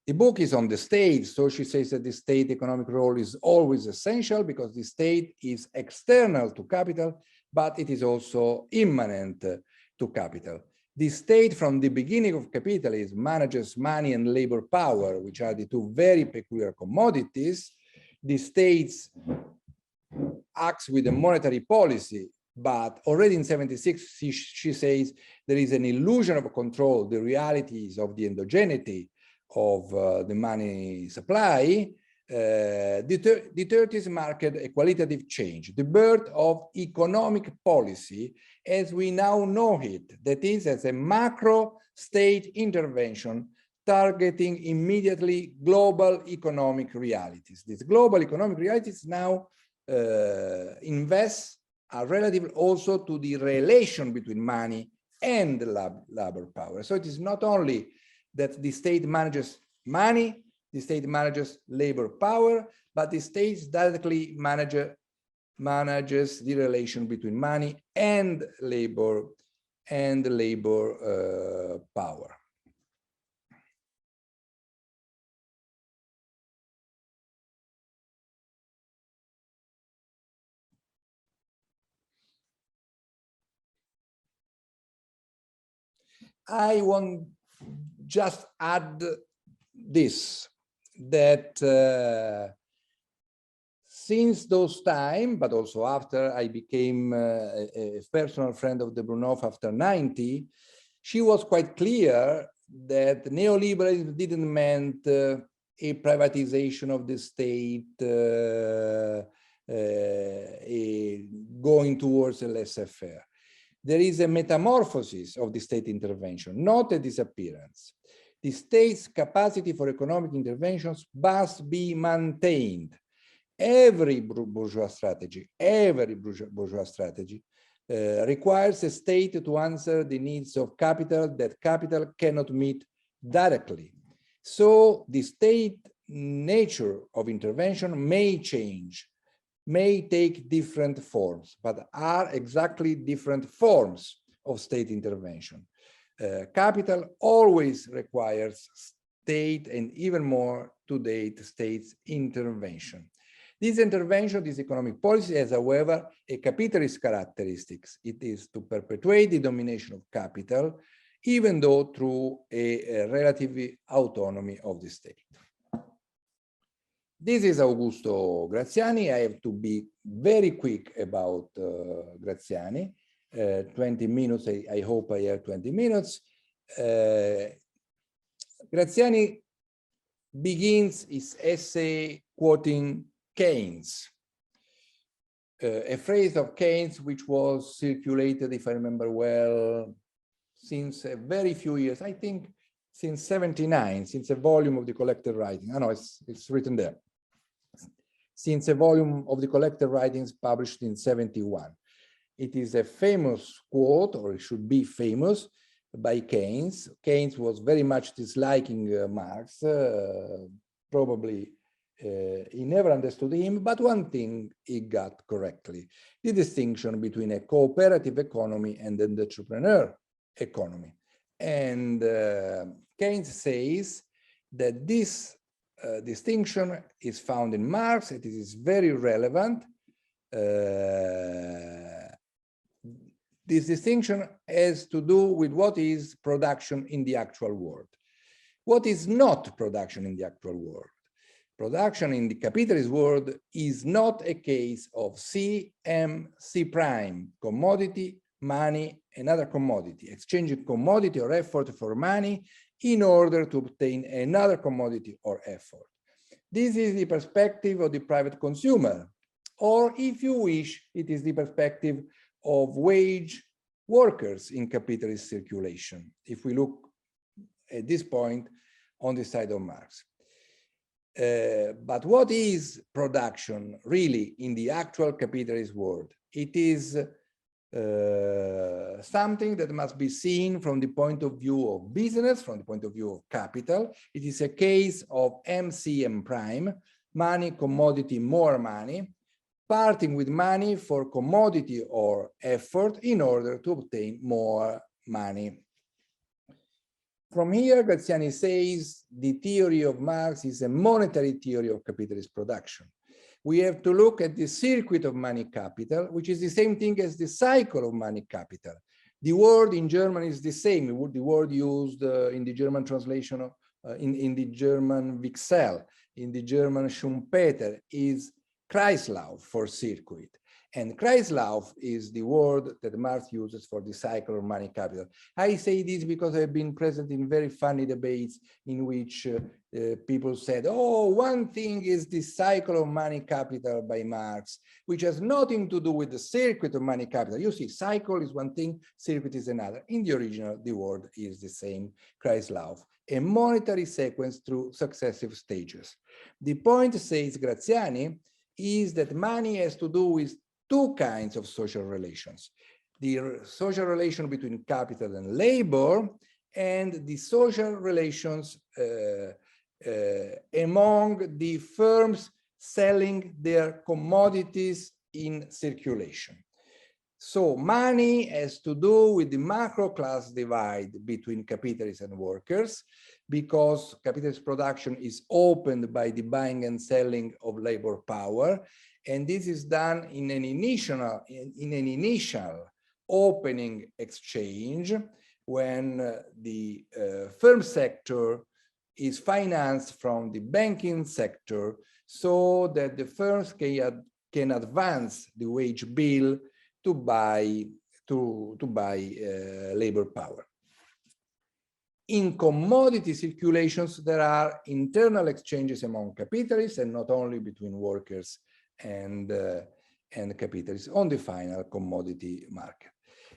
The book is on the state, so she says that the state economic role is always essential because the state is external to capital, but it is also immanent to capital. The state from the beginning of capitalism manages money and labor power, which are the two very peculiar commodities. The state acts with a monetary policy, but already in 76, she says there is an illusion of control, the realities of the endogeneity of the money supply. The 30s marked a qualitative change, the birth of economic policy as we now know it, that is, as a macro state intervention targeting immediately global economic realities. These global economic realities now are relative also to the relation between money and labor power. So it is not only that the state manages money, the state manages labor power, but the state directly manages the relation between money and labor power. I want just add this, that since those time, but also after I became a personal friend of the Brunoff after 90, she was quite clear that neoliberalism didn't mean a privatization of the state, going towards a laissez-faire. there is a metamorphosis of the state intervention, not a disappearance. The state's capacity for economic interventions must be maintained. Every bourgeois strategy requires a state to answer the needs of capital that capital cannot meet directly. So the state nature of intervention may change, may take different forms, but are exactly different forms of state intervention. Capital always requires state and even more to date state's intervention. This intervention, this economic policy has, however, a capitalist characteristics. It is to perpetuate the domination of capital, even though through a relative autonomy of the state. This is Augusto Graziani. I have to be very quick about Graziani. 20 minutes, I hope I have 20 minutes. Graziani begins his essay quoting Keynes, a phrase of Keynes which was circulated, if I remember well, since a very few years, I think since 79, since a volume of the collected writing. I know it's written there. Since a volume of the collected writings published in 71. It is a famous quote, or it should be famous, by Keynes. Keynes was very much disliking Marx, probably he never understood him, but one thing he got correctly, the distinction between a cooperative economy and an entrepreneur economy. And Keynes says that this distinction is found in Marx, it is very relevant. This distinction has to do with what is production in the actual world. What is not production in the actual world? Production in the capitalist world is not a case of C, M, C prime, commodity, money, another commodity, exchanging commodity or effort for money in order to obtain another commodity or effort. This is the perspective of the private consumer, or if you wish, it is the perspective of wage workers in capitalist circulation, if we look at this point on the side of Marx. But what is production really in the actual capitalist world? It is something that must be seen from the point of view of business, from the point of view of capital. It is a case of MCM prime, money, commodity, more money, parting with money for commodity or effort in order to obtain more money. From here, Graziani says the theory of Marx is a monetary theory of capitalist production. We have to look at the circuit of money capital, which is the same thing as the cycle of money capital. The word in German is the same. The word used in the German translation, in the German Wechsel, in the German Schumpeter is Kreislauf for circuit. And Kreislauf is the word that Marx uses for the cycle of money capital. I say this because I've been present in very funny debates in which people said, oh, one thing is the cycle of money capital by Marx, which has nothing to do with the circuit of money capital. You see, cycle is one thing, circuit is another. In the original, the word is the same, Kreislauf, a monetary sequence through successive stages. The point, says Graziani, is that money has to do with two kinds of social relations: the social relation between capital and labor, and the social relations among the firms selling their commodities in circulation. So money has to do with the macro class divide between capitalists and workers, because capitalist production is opened by the buying and selling of labor power. And this is done in an initial opening exchange when the firm sector is financed from the banking sector, so that the firms can advance the wage bill to buy labor power. In commodity circulations, there are internal exchanges among capitalists, and not only between workers and capitalists on the final commodity market.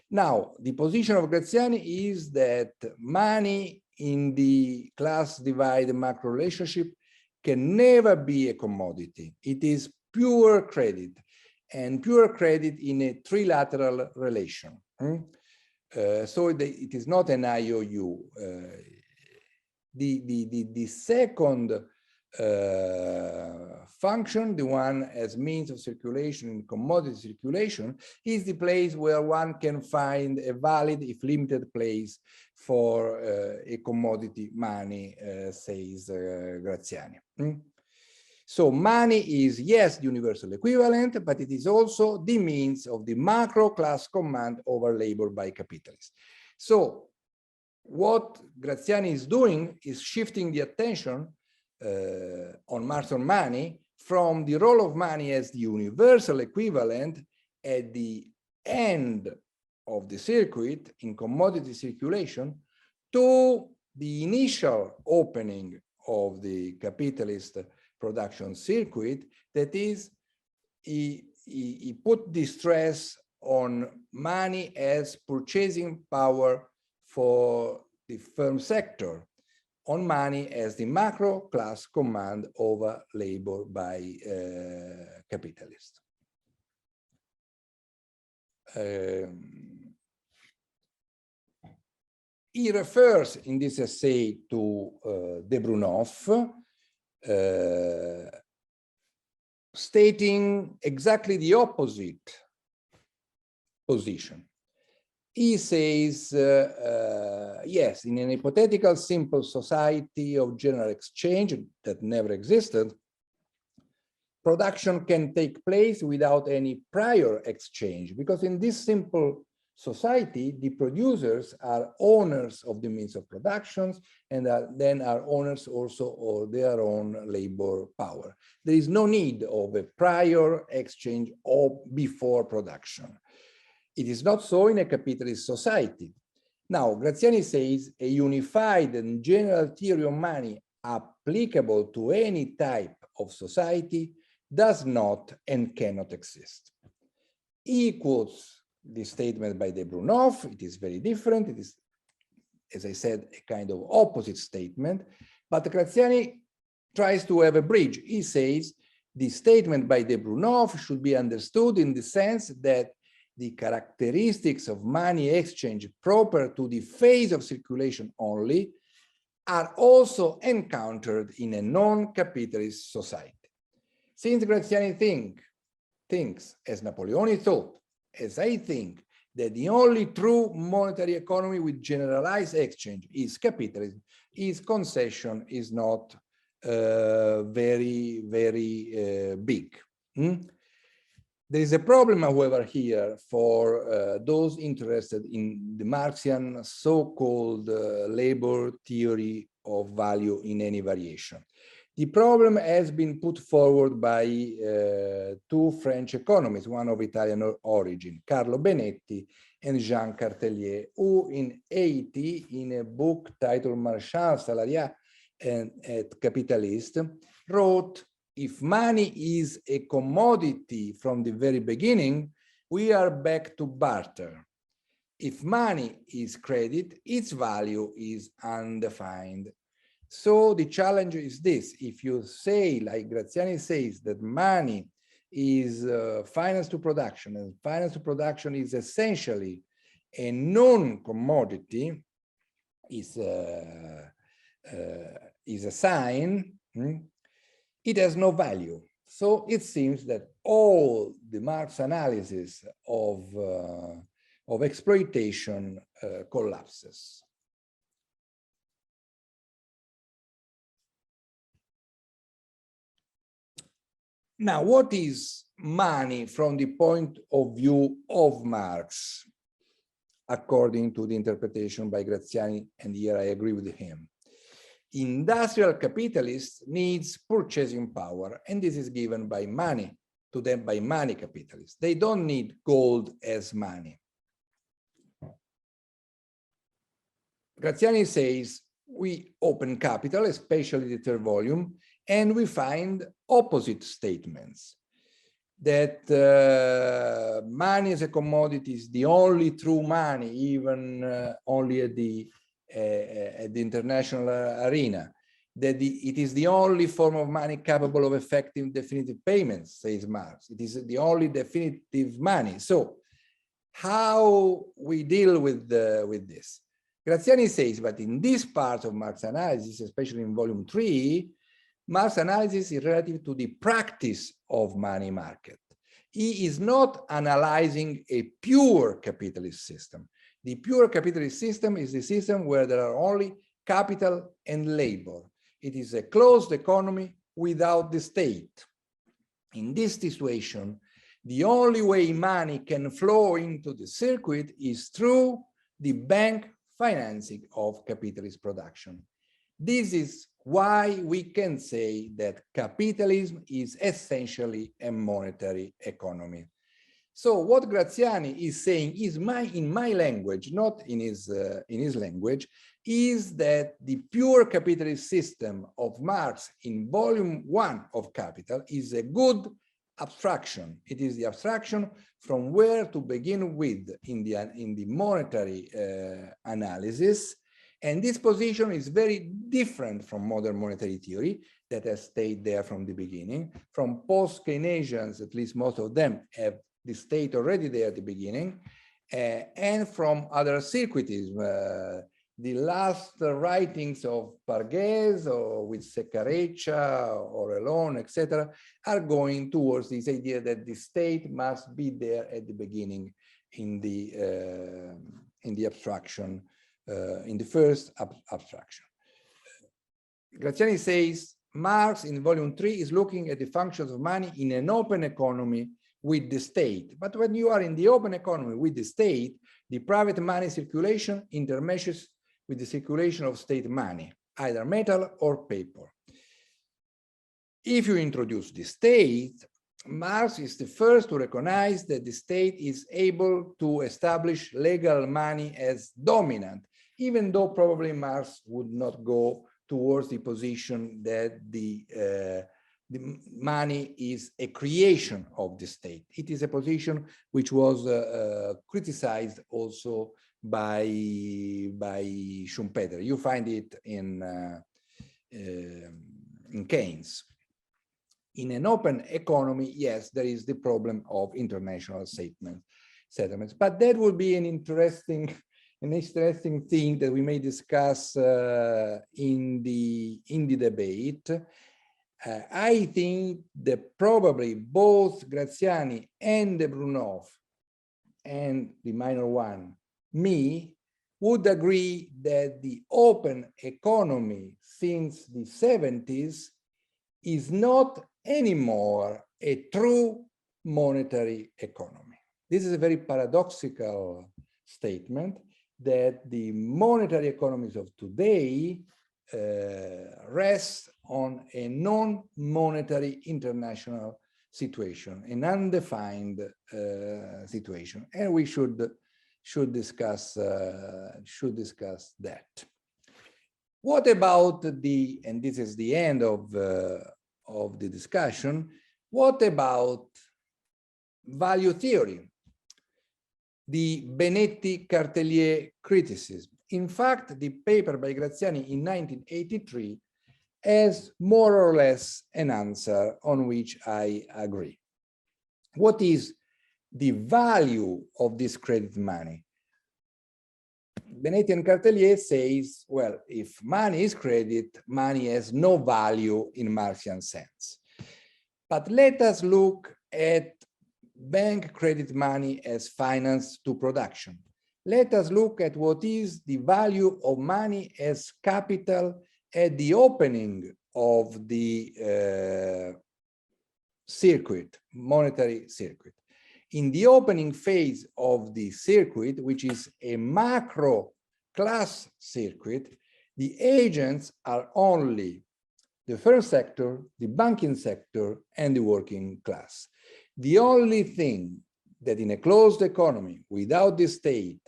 Now, the position of Graziani is that money in the class divide macro relationship can never be a commodity. It is pure credit, and pure credit in a trilateral relation. So it is not an IOU. The second function, the one as means of circulation in commodity circulation, is the place where one can find a valid, if limited, place for a commodity money, says Graziani. So money is, yes, the universal equivalent, but it is also the means of the macro class command over labor by capitalists. So what Graziani is doing is shifting the attention on Marx on money from the role of money as the universal equivalent at the end of the circuit in commodity circulation to the initial opening of the capitalist production circuit, that is, he put the stress on money as purchasing power for the firm sector, on money as the macro class command over labor by capitalists. He refers in this essay to de Brunoff, stating exactly the opposite position. He says, yes, in an hypothetical simple society of general exchange that never existed, production can take place without any prior exchange, because in this simple society, the producers are owners of the means of productions and then are owners also of their own labor power. There is no need of a prior exchange or before production. It is not so in a capitalist society. Now, Graziani says a unified and general theory of money applicable to any type of society does not and cannot exist. He quotes the statement by de Brunoff. It is very different. It is, as I said, a kind of opposite statement, but Graziani tries to have a bridge. He says the statement by de Brunoff should be understood in the sense that the characteristics of money exchange proper to the phase of circulation only are also encountered in a non-capitalist society. Since Graziani thinks, as Napoleon thought, as I think, that the only true monetary economy with generalized exchange is capitalism, his concession is not very big. There is a problem, however, here for those interested in the Marxian so-called labor theory of value in any variation. The problem has been put forward by two French economists, one of Italian origin, Carlo Benetti and Jean Cartellier, who in 1980, in a book titled Marchand, Salariat et Capitaliste, wrote, if money is a commodity from the very beginning, we are back to barter. If money is credit, its value is undefined. So the challenge is this: if you say, like Graziani says, that money is finance to production, and finance to production is essentially a non-commodity, is a sign, it has no value. So it seems that all the Marx analysis of exploitation collapses. Now, what is money from the point of view of Marx, according to the interpretation by Graziani, and here I agree with him? Industrial capitalists needs purchasing power, and this is given by money, to them by money capitalists. They don't need gold as money. Graziani says, we open capital, especially the third volume, and we find opposite statements. that money as a commodity is the only true money, even only at the international arena, that it is the only form of money capable of effective definitive payments, says Marx. It is the only definitive money. So how we deal with this? Graziani says, but in this part of Marx analysis, especially in volume 3, Marx analysis is relative to the practice of money market. He is not analyzing a pure capitalist system. The pure capitalist system is the system where there are only capital and labor. It is a closed economy without the state. In this situation, the only way money can flow into the circuit is through the bank financing of capitalist production. This is why we can say that capitalism is essentially a monetary economy. So what Graziani is saying is in my language, not in his language, is that the pure capitalist system of Marx in volume 1 of Capital is a good abstraction. It is the abstraction from where to begin with in the monetary analysis. And this position is very different from modern monetary theory that has stayed there from the beginning. From post-Keynesians, at least most of them have the state already there at the beginning, and from other circuitism. The last writings of Pargues or with Secareccia or Alone, etc., are going towards this idea that the state must be there at the beginning in the abstraction, in the first abstraction. Graziani says Marx in volume 3 is looking at the functions of money in an open economy with the state. But when you are in the open economy with the state, the private money circulation intermeshes with the circulation of state money, either metal or paper. If you introduce the state, Marx is the first to recognize that the state is able to establish legal money as dominant, even though probably Marx would not go towards the position that the money is a creation of the state. It is a position which was criticized also by Schumpeter. You find it in Keynes. In an open economy, yes, there is the problem of international settlements, but that would be an interesting thing that we may discuss in the debate. I think that probably both Graziani and the Brunoff and the minor one, me, would agree that the open economy since the 70s is not anymore a true monetary economy. This is a very paradoxical statement, that the monetary economies of today rest on a non-monetary international situation, an undefined situation, and we should discuss that. What about and this is the end of the discussion, what about value theory? The Benetti-Cartellier criticism. In fact, the paper by Graziani in 1983 has more or less an answer on which I agree. What is the value of this credit money? Benetti and Cartellier says, well, if money is credit, money has no value in Marxian sense. But let us look at bank credit money as finance to production. Let us look at what is the value of money as capital at the opening of the circuit, monetary circuit. In the opening phase of the circuit, which is a macro class circuit, the agents are only the first sector, the banking sector, and the working class. The only thing that in a closed economy without the state,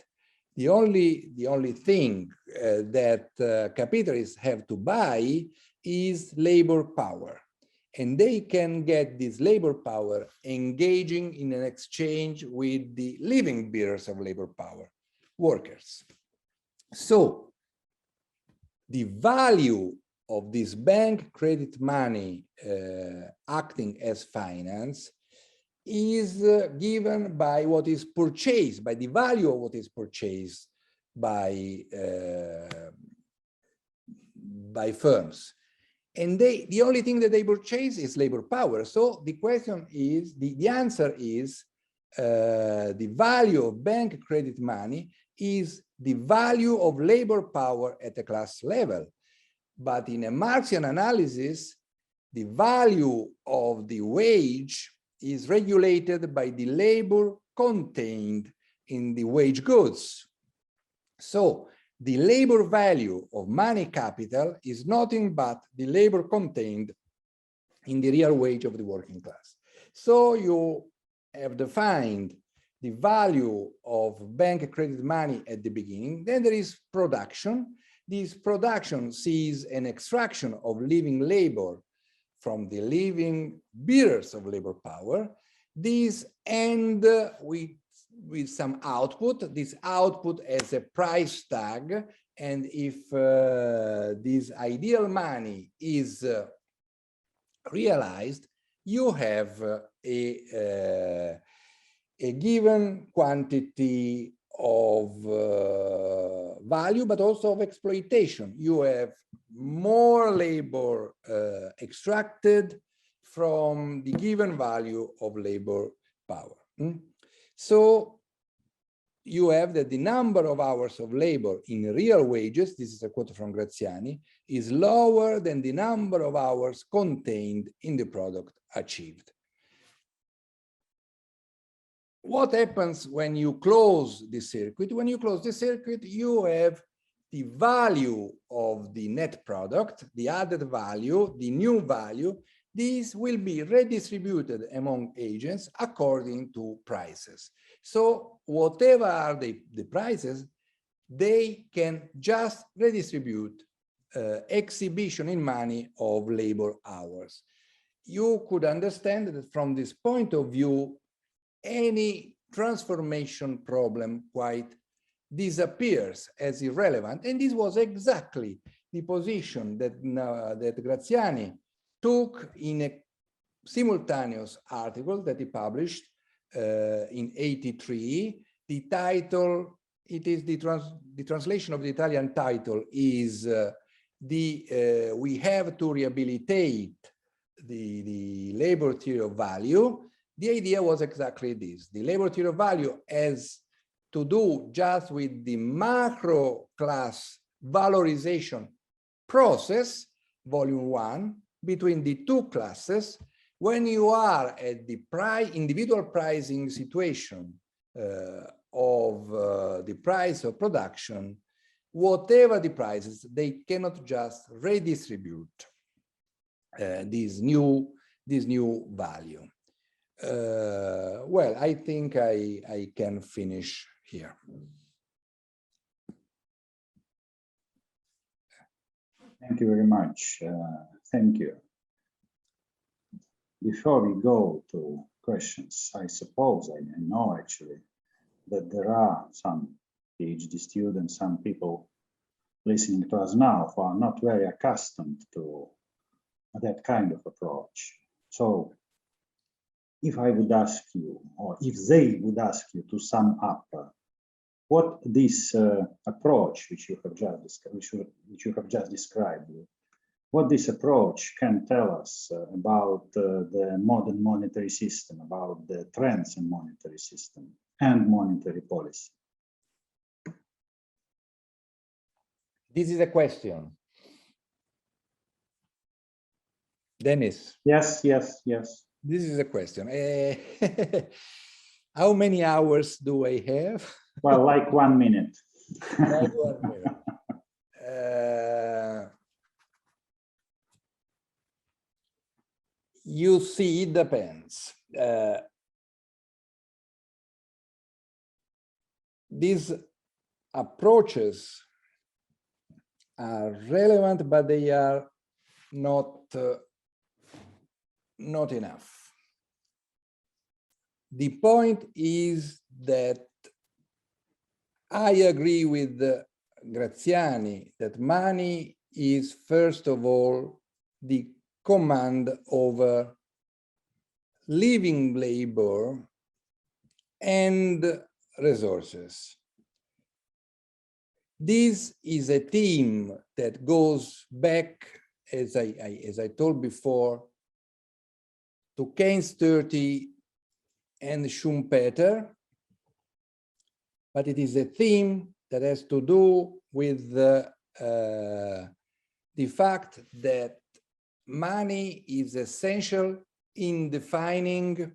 the only thing that capitalists have to buy is labor power. And they can get this labor power engaging in an exchange with the living bearers of labor power, workers. So the value of this bank credit money acting as finance is given by what is purchased, by the value of what is purchased by firms. And the only thing that they purchase is labor power. So the question is, the answer is, the value of bank credit money is the value of labor power at a class level. But in a Marxian analysis, the value of the wage is regulated by the labor contained in the wage goods. So the labor value of money capital is nothing but the labor contained in the real wage of the working class. So you have defined the value of bank credit money at the beginning. Then there is production. This production sees an extraction of living labor from the living bearers of labor power. These end with some output. This output has a price tag, and if this ideal money is realized, you have a given quantity of value, but also of exploitation. You have more labor extracted from the given value of labor power. So you have that the number of hours of labor in real wages, this is a quote from Graziani, is lower than the number of hours contained in the product achieved. What happens when you close the circuit? When you close the circuit, you have the value of the net product, the added value, the new value. These will be redistributed among agents according to prices. So whatever are the prices, they can just redistribute exhibition in money of labor hours. You could understand that from this point of view, any transformation problem quite disappears as irrelevant. And this was exactly the position that, that Graziani took in a simultaneous article that he published in '83. The title, it is the translation of the Italian title is we have to rehabilitate the labor theory of value. The idea was exactly this. The labor theory of value has to do just with the macro class valorization process, volume 1, between the two classes. When you are at the individual pricing situation of the price of production, whatever the prices, they cannot just redistribute this new value. Well, I think I can finish here. Thank you very much. Thank you. Before we go to questions, I suppose, I know actually, that there are some PhD students, some people listening to us now who are not very accustomed to that kind of approach. So if I would ask you, or if they would ask you to sum up what this approach which you have just described, what this approach can tell us about the modern monetary system, about the trends in monetary system and monetary policy. This is a question. Dennis. Yes, yes, yes. This is a question. How many hours do I have? Well, like 1 minute. Like 1 minute. You see, it depends. These approaches are relevant, but they are not not enough. The point is that I agree with Graziani that money is, first of all, the command over living labor and resources. This is a theme that goes back, as I told before, to Keynes 30 and Schumpeter, but it is a theme that has to do with the fact that money is essential in defining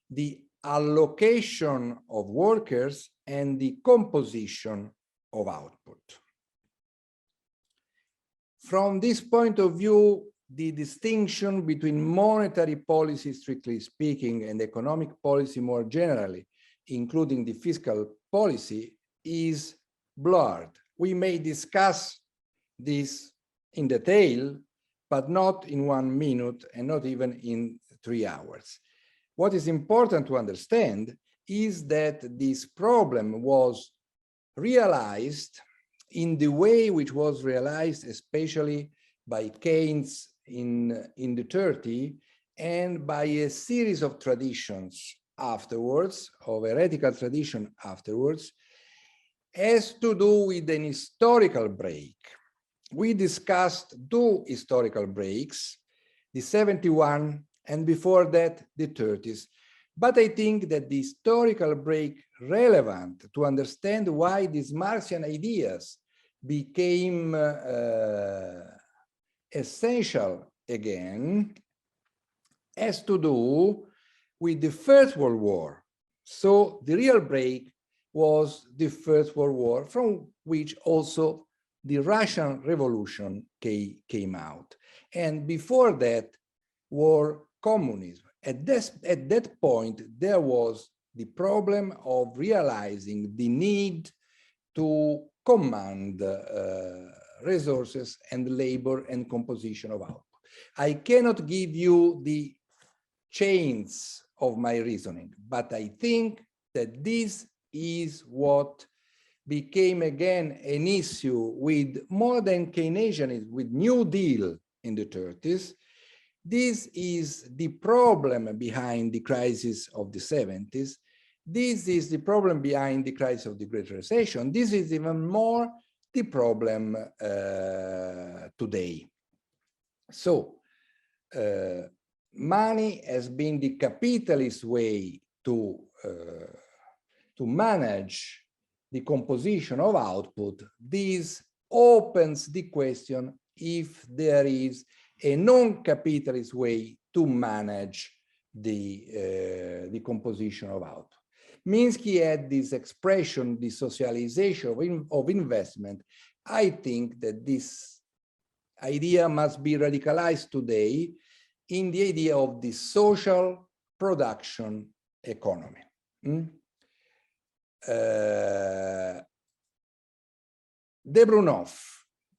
the allocation of workers and the composition of output. From this point of view, the distinction between monetary policy, strictly speaking, and economic policy more generally, including the fiscal policy, is blurred. We may discuss this in detail, but not in 1 minute and not even in 3 hours. What is important to understand is that this problem was realized in the way which was realized especially by Keynes in the 30s and by a series of traditions afterwards, of heretical tradition afterwards, has to do with an historical break. We discussed 2 historical breaks, the 71 and before that the 30s. But I think that the historical break relevant to understand why these Marxian ideas became essential again has to do with the First World War. So the real break was the First World War, from which also the Russian Revolution came out. And before that were communism. At that point, there was the problem of realizing the need to command resources and labor and composition of output. I cannot give you the chains of my reasoning, but I think that this is what became again an issue with more than Keynesianism, with New Deal in the 30s. This is the problem behind the crisis of the 70s. This is the problem behind the crisis of the Great Recession. This is even more the problem today. So, money has been the capitalist way to manage the composition of output. This opens the question if there is a non-capitalist way to manage the composition of output. Minsky had this expression, the socialization of investment. I think that this idea must be radicalized today in the idea of the social production economy.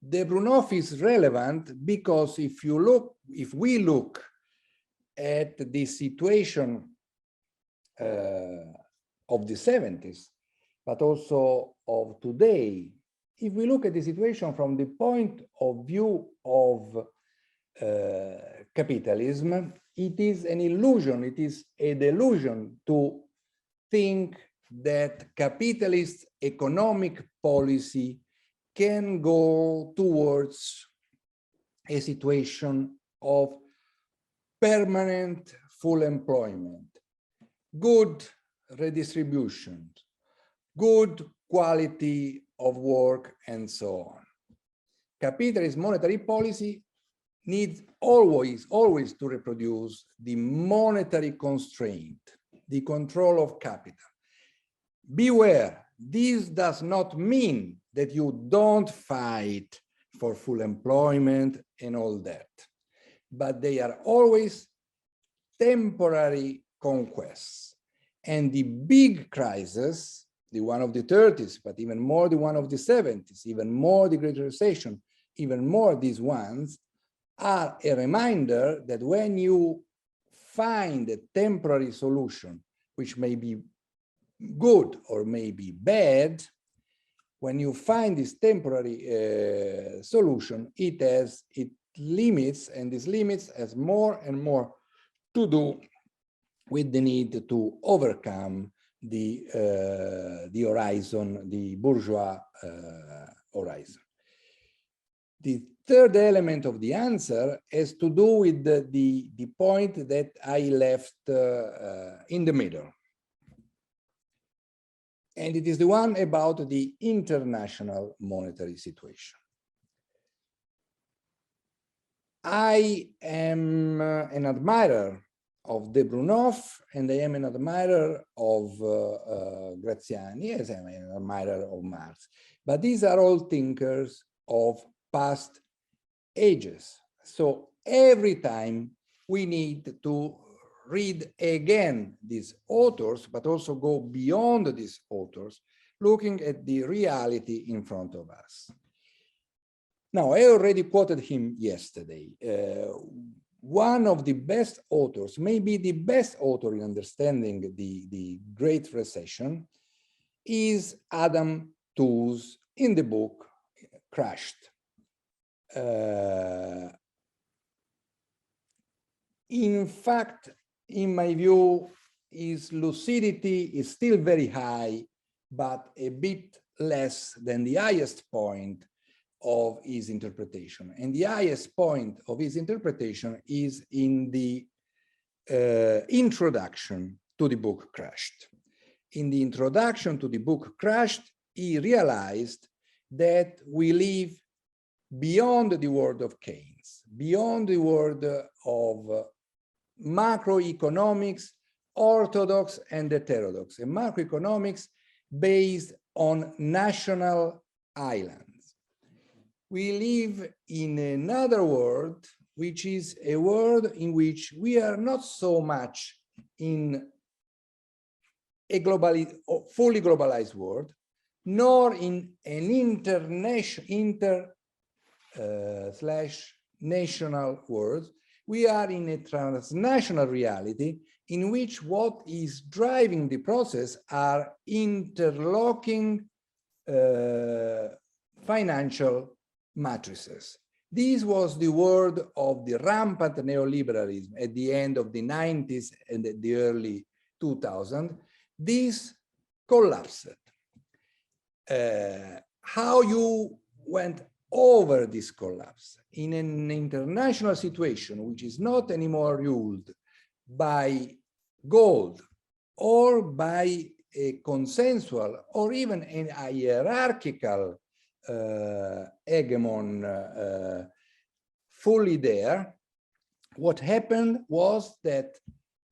The Brunoff is relevant because if we look at the situation of the 70s, but also of today, if we look at the situation from the point of view of capitalism, it is an illusion, it is a delusion to think that capitalist economic policy can go towards a situation of permanent full employment, good redistribution, good quality of work, and so on. Capitalist monetary policy needs always to reproduce the monetary constraint, the control of capital. Beware, this does not mean that you don't fight for full employment and all that, but they are always temporary conquests. And the big crisis, the one of the 30s, but even more the one of the 70s, even more the Great Recession, even more these ones, are a reminder that when you find a temporary solution, which may be good or may be bad, when you find this temporary solution, it has its limits, and these limits has more and more to do with the need to overcome the horizon, the bourgeois horizon. The third element of the answer has to do with the point that I left in the middle. And it is the one about the international monetary situation. I am an admirer of de Brunoff, and I am an admirer of Graziani, as I am an admirer of Marx. But these are all thinkers of past ages. So every time we need to read again these authors, but also go beyond these authors, looking at the reality in front of us. Now, I already quoted him yesterday. One of the best authors, maybe the best author in understanding the Great Recession, is Adam Tooze in the book Crashed. In fact, in my view, his lucidity is still very high, but a bit less than the highest point of his interpretation. And the highest point of his interpretation is in the introduction to the book Crashed. In the introduction to the book Crashed, he realized that we live beyond the world of Keynes, beyond the world of macroeconomics, orthodox and heterodox, and macroeconomics based on national islands. We live in another world, which is a world in which we are not so much in a fully globalized world, nor in an inter/national world. We are in a transnational reality in which what is driving the process are interlocking financial matrices. This was the world of the rampant neoliberalism at the end of the 90s and at the early 2000s. This collapsed. How you went over this collapse in an international situation which is not anymore ruled by gold or by a consensual or even a hierarchical hegemon fully there. What happened was that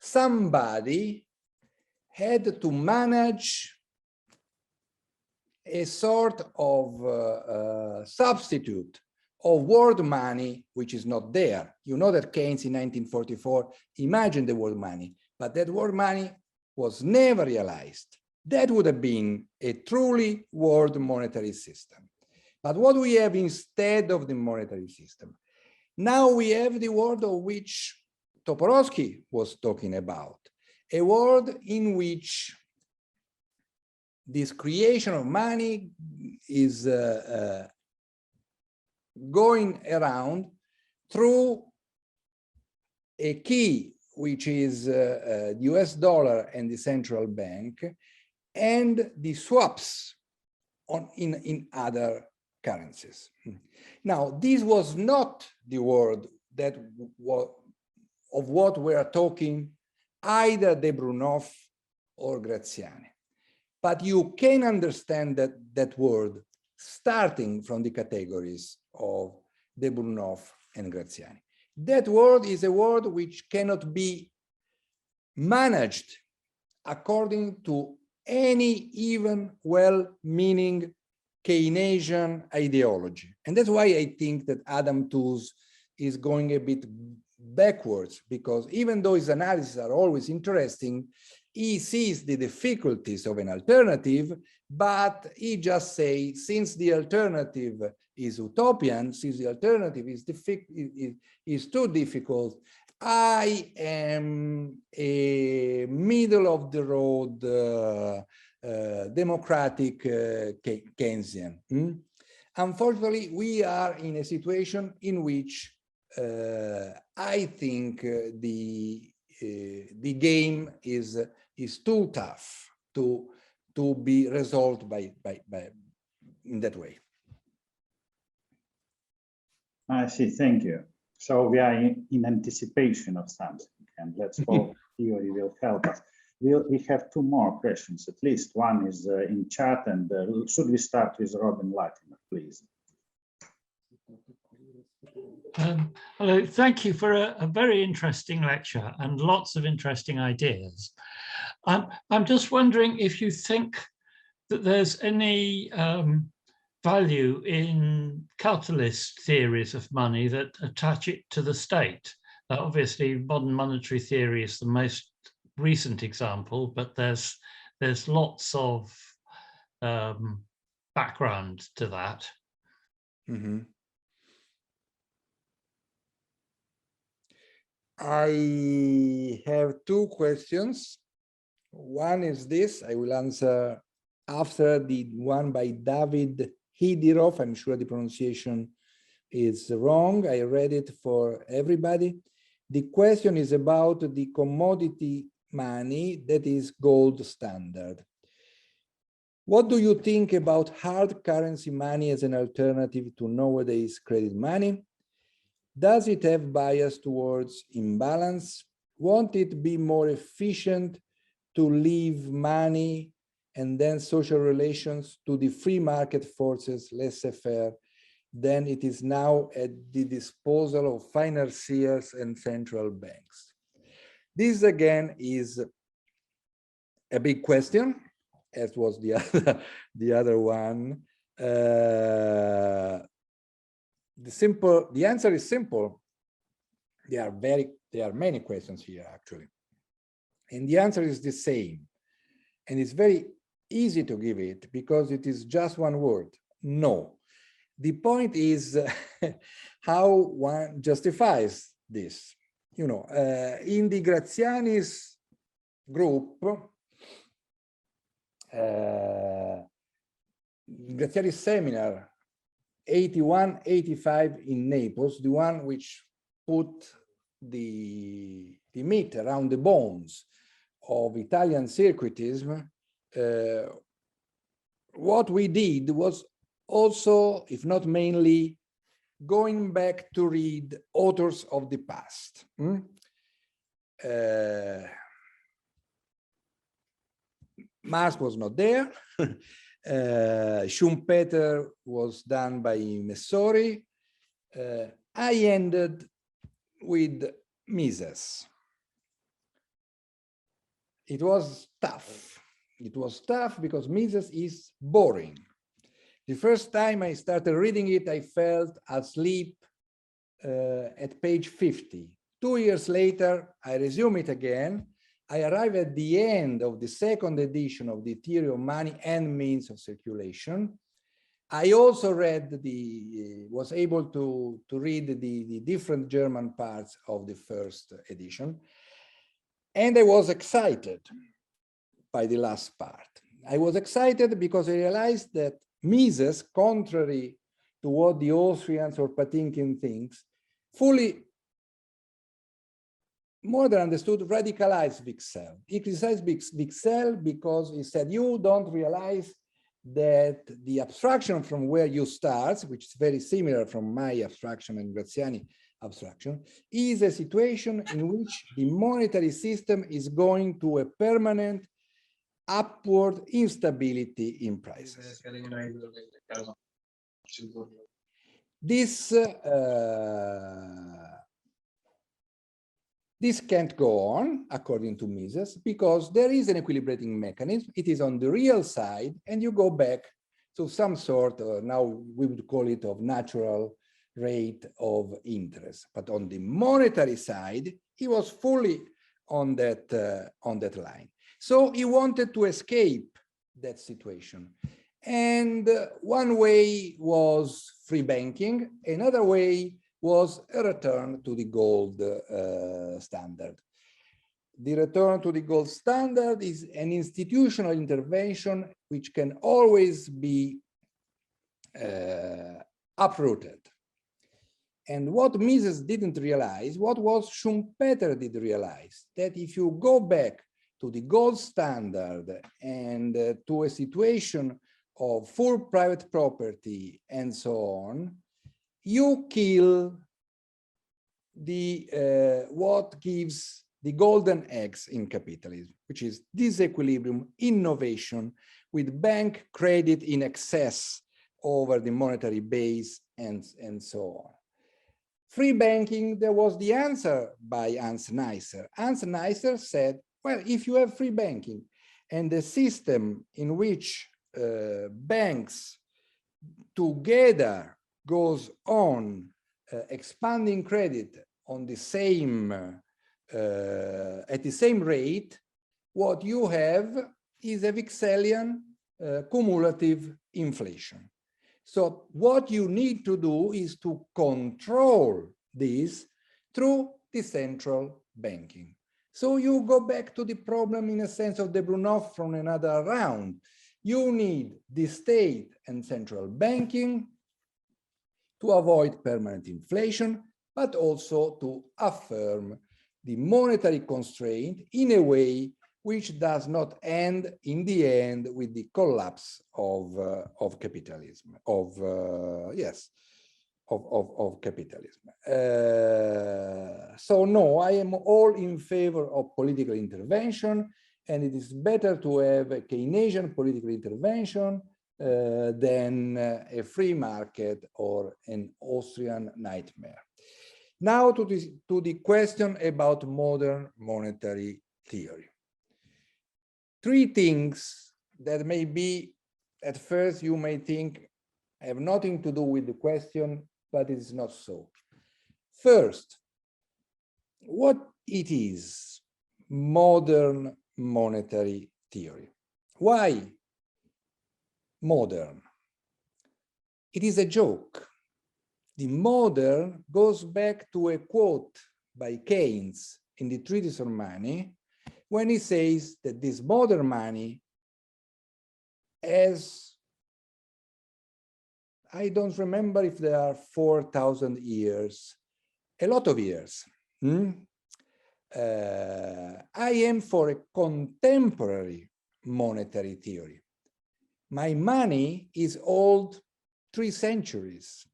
somebody had to manage a sort of substitute of world money, which is not there. You know that Keynes in 1944 imagined the world money, but that world money was never realized. That would have been a truly world monetary system. But what we have instead of the monetary system? Now we have the world of which Toporowski was talking about, a world in which this creation of money is going around through a key, which is the US dollar and the central bank, and the swaps in other currencies. Now, this was not the world that of what we are talking either de Brunoff or Graziani. But you can understand that word starting from the categories of de Brunoff and Graziani. That word is a word which cannot be managed according to any even well-meaning Keynesian ideology. And that's why I think that Adam Tooze is going a bit backwards, because even though his analyses are always interesting, he sees the difficulties of an alternative, but he just says, since the alternative is utopian, since the alternative is too difficult, I am a middle of the road democratic Keynesian. Unfortunately, we are in a situation in which I think the game is too tough to be resolved by in that way. I see, thank you. So we are in anticipation of something, and let's hope theory will help us. We have two more questions, at least. One is in chat, and should we start with Robin Latimer, please? Hello, thank you for a very interesting lecture and lots of interesting ideas. I'm just wondering if you think that there's any value in capitalist theories of money that attach it to the state. Obviously, modern monetary theory is the most recent example, but there's lots of background to that. Mm-hmm. I have two questions. One is this, I will answer after the one by David Hidirov. I'm sure the pronunciation is wrong. I read it for everybody. The question is about the commodity money that is gold standard. What do you think about hard currency money as an alternative to nowadays credit money? Does it have bias towards imbalance? Won't it be more efficient to leave money and then social relations to the free market forces, laissez-faire, than it is now at the disposal of financiers and central banks? This again is a big question, as was the other one. The answer is simple. There are many questions here actually, and the answer is the same, and it's very easy to give it because it is just one word: no. The point is how one justifies this. You know, in the Graziani's group, Graziani's seminar 81, 85 in Naples, the one which put the meat around the bones of Italian circuitism, what we did was also, if not mainly, going back to read authors of the past. Marx was not there. Schumpeter was done by Messori. I ended with Mises. It was tough. It was tough because Mises is boring. The first time I started reading it, I felt asleep at page 50. 2 years later, I resume it again. I arrive at the end of the second edition of the Theory of Money and Means of Circulation. I also read was able to read the different German parts of the first edition. And I was excited by the last part. I was excited because I realized that Mises, contrary to what the Austrians or Patinkin thinks, fully, more than understood, radicalized Wicksell. He criticized Wicksell because he said, you don't realize that the abstraction from where you start, which is very similar from my abstraction and Graziani abstraction, is a situation in which the monetary system is going to a permanent upward instability in prices. This can't go on, according to Mises, because there is an equilibrating mechanism. It is on the real side, and you go back to some sort, now we would call it, of natural rate of interest. But on the monetary side, he was fully on that line. So he wanted to escape that situation. And one way was free banking. Another way was a return to the gold standard. The return to the gold standard is an institutional intervention which can always be uprooted. And what Mises didn't realize, what was Schumpeter did realize, that if you go back to the gold standard and to a situation of full private property and so on, you kill the what gives the golden eggs in capitalism, which is disequilibrium, innovation with bank credit in excess over the monetary base and so on. Free banking, there was the answer by Hans Neisser. Hans Neisser said, well, if you have free banking and the system in which banks together goes on expanding credit on the same at the same rate, what you have is a Wicksellian cumulative inflation. So what you need to do is to control this through the central banking. So you go back to the problem in a sense of the Brunoff from another round. You need the state and central banking to avoid permanent inflation, but also to affirm the monetary constraint in a way which does not end in the end with the collapse of capitalism, of capitalism. So no, I am all in favor of political intervention, and it is better to have a Keynesian political intervention than a free market or an Austrian nightmare. Now to the question about modern monetary theory. Three things that may be, at first you may think, have nothing to do with the question, but it is not so. First, what it is modern monetary theory? Why modern? It is a joke. The modern goes back to a quote by Keynes in the Treatise on Money, when he says that this modern money has, I don't remember if there are 4,000 years, a lot of years. I am for a contemporary monetary theory. My money is old 3 centuries.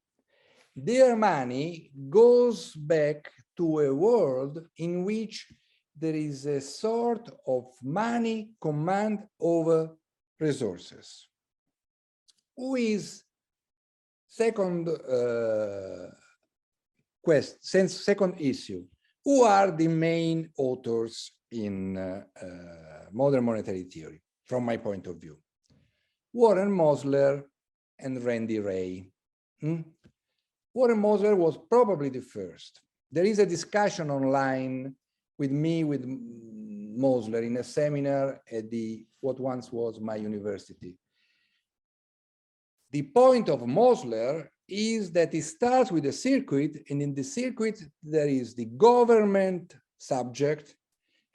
Their money goes back to a world in which there is a sort of money command over resources. Who is, second issue, who are the main authors in modern monetary theory, from my point of view? Warren Mosler and Randy Wray. Warren Mosler was probably the first. There is a discussion online with me, with Mosler, in a seminar at what once was my university. The point of Mosler is that it starts with a circuit, and in the circuit there is the government subject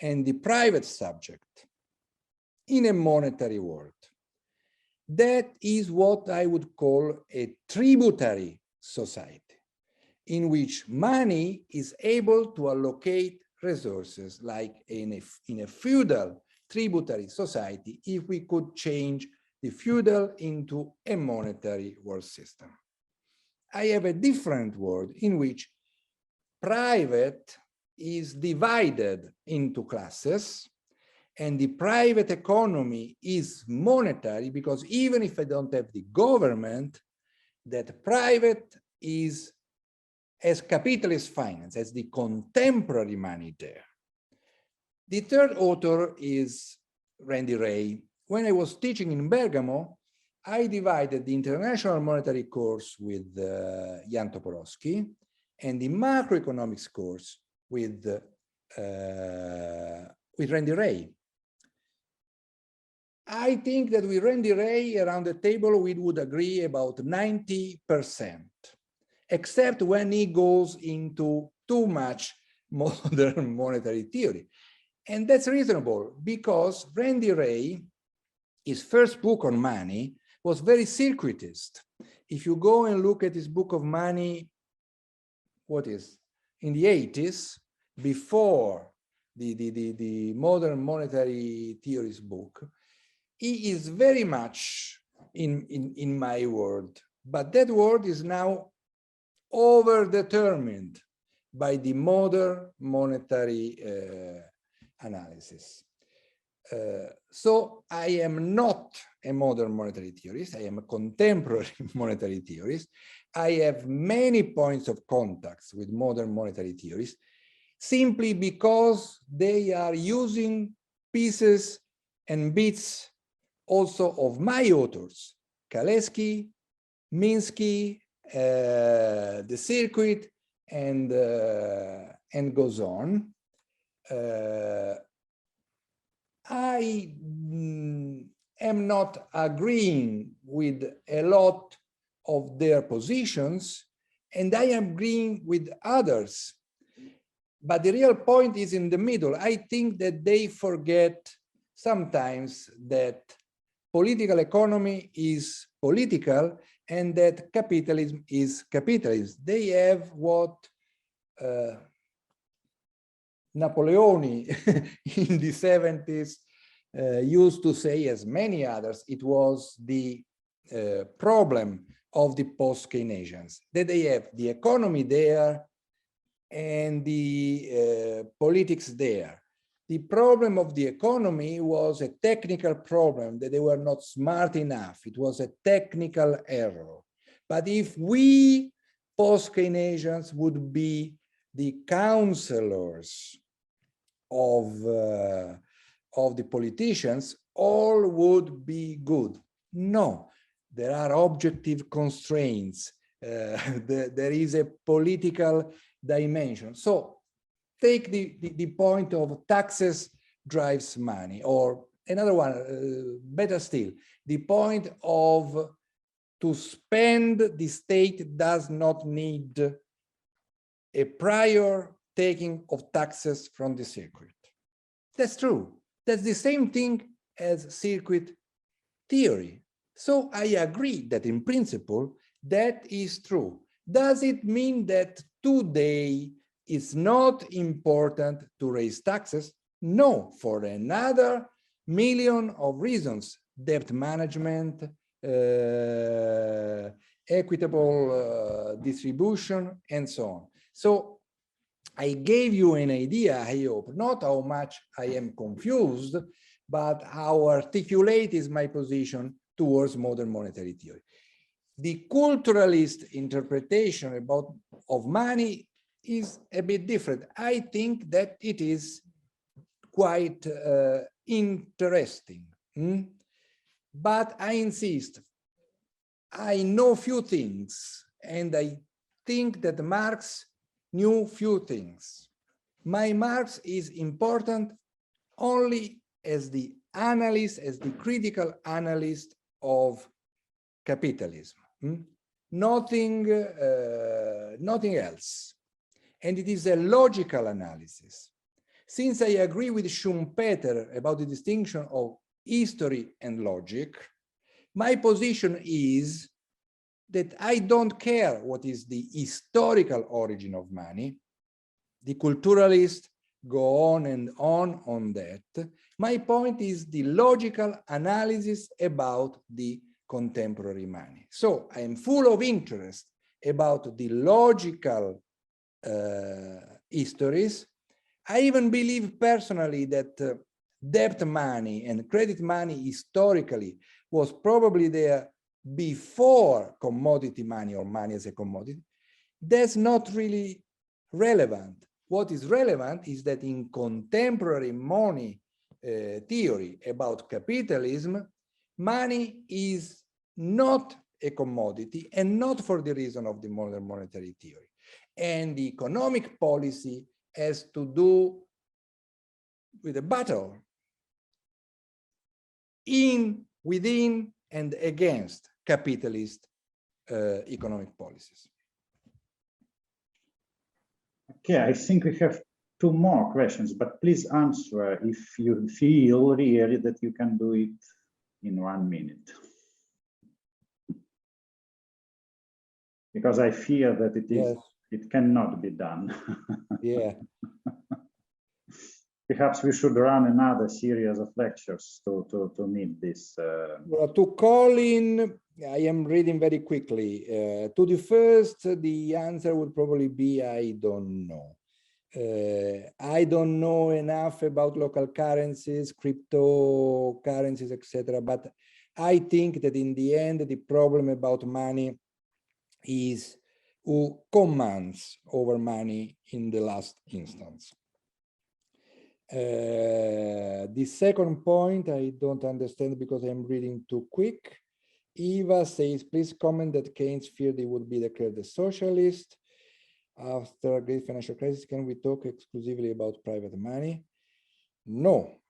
and the private subject in a monetary world. That is what I would call a tributary society, in which money is able to allocate resources, like in a feudal tributary society, if we could change the feudal into a monetary world system. I have a different world in which private is divided into classes, and the private economy is monetary, because even if I don't have the government, that private is as capitalist finance, as the contemporary money there. The third author is Randy Wray. When I was teaching in Bergamo, I divided the international monetary course with Jan Topolowski and the macroeconomics course with Randy Wray. I think that with Randy Wray around the table, we would agree about 90%. except when he goes into too much modern monetary theory. And that's reasonable, because Randy Ray, his first book on money, was very circuitist. If you go and look at his book of money, in the 80s, before the modern monetary theories book, he is very much in my world, but that world is now overdetermined by the modern monetary analysis. So I am not a modern monetary theorist, I am a contemporary monetary theorist. I have many points of contacts with modern monetary theories, simply because they are using pieces and bits also of my authors, Kaleski, Minsky, the circuit, and goes on. I am not agreeing with a lot of their positions, and I am agreeing with others. But the real point is in the middle. I think that they forget sometimes that political economy is political and that capitalism is capitalism. They have what Napoleone in the 70s used to say, as many others, it was the problem of the post-Keynesians, that they have the economy there and the politics there. The problem of the economy was a technical problem, that they were not smart enough. It was a technical error. But if we post-Keynesians would be the counselors of the politicians, all would be good. No, there are objective constraints. There is a political dimension. So take the point of taxes drives money, or another one, better still, the point of to spend, the state does not need a prior taking of taxes from the circuit. That's true. That's the same thing as circuit theory. So I agree that in principle, that is true. Does it mean that today it's not important to raise taxes? No, for another million of reasons: debt management, equitable distribution, and so on. So I gave you an idea, I hope, not how much I am confused, but how articulate is my position towards modern monetary theory. The culturalist interpretation of money is a bit different. I think that it is quite interesting. But I insist, I know few things, and I think that Marx knew few things. My Marx is important only as the analyst, as the critical analyst of capitalism. Nothing else. And it is a logical analysis. Since I agree with Schumpeter about the distinction of history and logic, my position is that I don't care what is the historical origin of money. The culturalists go on and on that. My point is the logical analysis about the contemporary money. So I am full of interest about the logical histories. I even believe personally that debt money and credit money historically was probably there before commodity money or money as a commodity. That's not really relevant. What is relevant is that in contemporary money theory about capitalism, money is not a commodity, and not for the reason of the modern monetary theory. And the economic policy has to do with a battle within and against capitalist economic policies. Okay, I think we have two more questions, but please answer if you feel really that you can do it in 1 minute. Because I fear that it is, Yes. it cannot be done. Yeah. Perhaps we should run another series of lectures to meet this. Well, to Colin, I am reading very quickly. To the first, the answer would probably be, I don't know. I don't know enough about local currencies, cryptocurrencies, etc. But I think that in the end, the problem about money is who commands over money in the last instance. The second point, I don't understand because I'm reading too quick. Eva says, please comment that Keynes feared he would be declared a socialist. After a great financial crisis, can we talk exclusively about private money? No,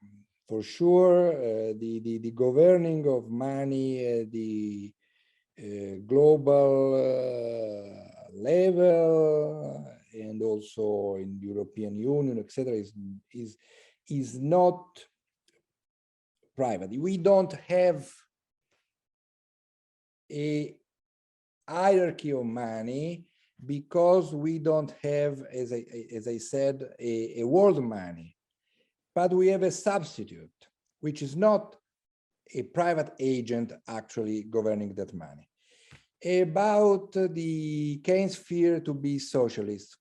for sure. The governing of money, the global level, and also in the European Union, etc., is not private. We don't have a hierarchy of money because we don't have, as I said, a world money, but we have a substitute, which is not a private agent actually governing that money. About the Keynes fear to be socialist,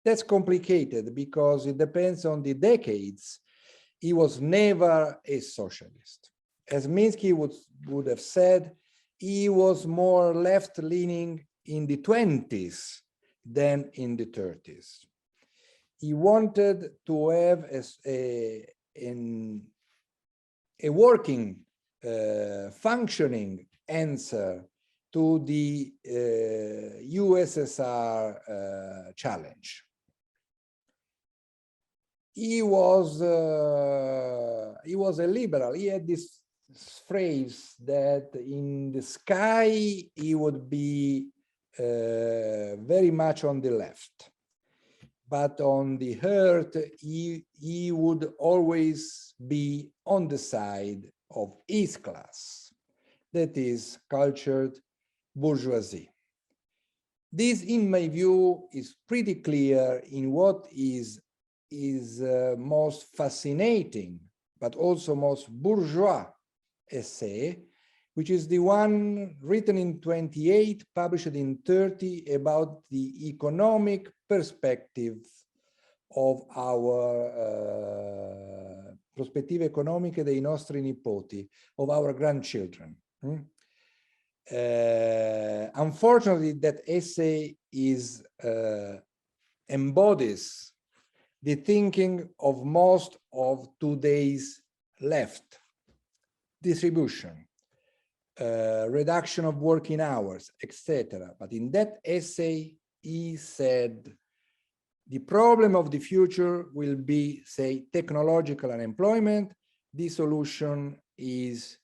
that's complicated because it depends on the decades. He was never a socialist. As Minsky would have said, he was more left-leaning in the 20s than in the 30s. He wanted to have a working, functioning answer to the USSR challenge. He was a liberal. He had this phrase that in the sky he would be very much on the left, but on the earth he would always be on the side of his class, that is cultured bourgeoisie. This, in my view, is pretty clear in what is most fascinating, but also most bourgeois essay, which is the one written in 28, published in 30, about the economic perspective of our prospettive economiche dei nostri nipoti, of our grandchildren. Unfortunately, that essay embodies the thinking of most of today's left: distribution, reduction of working hours, etc. But in that essay, he said, the problem of the future will be, say, technological unemployment. The solution is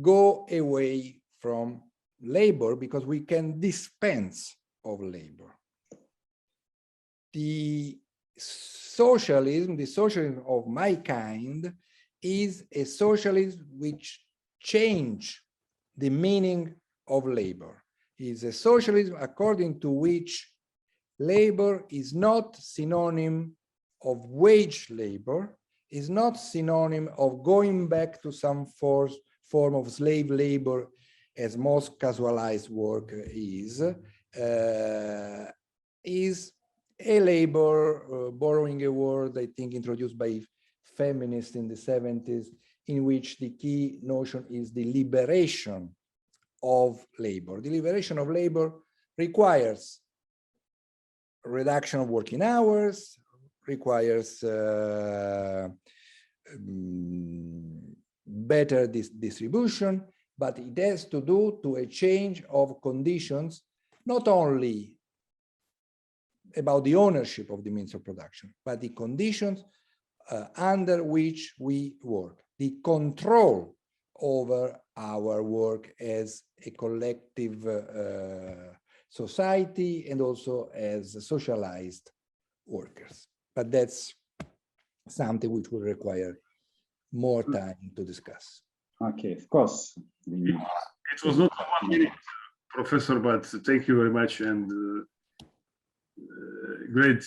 go away from labor because we can dispense of labor. The socialism of my kind is a socialism which changes the meaning of labor. It is a socialism according to which labor is not synonym of wage labor, is not synonym of going back to some form of slave labor, as most casualized work is a labor, borrowing a word, I think, introduced by feminists in the 70s, in which the key notion is the liberation of labor. The liberation of labor requires reduction of working hours, requires better distribution, but it has to do to a change of conditions, not only about the ownership of the means of production, but the conditions under which we work, the control over our work as a collective society and also as socialized workers. But that's something which will require more time to discuss. Okay, of course. We need It was not 1 minute, Professor, but thank you very much. And great.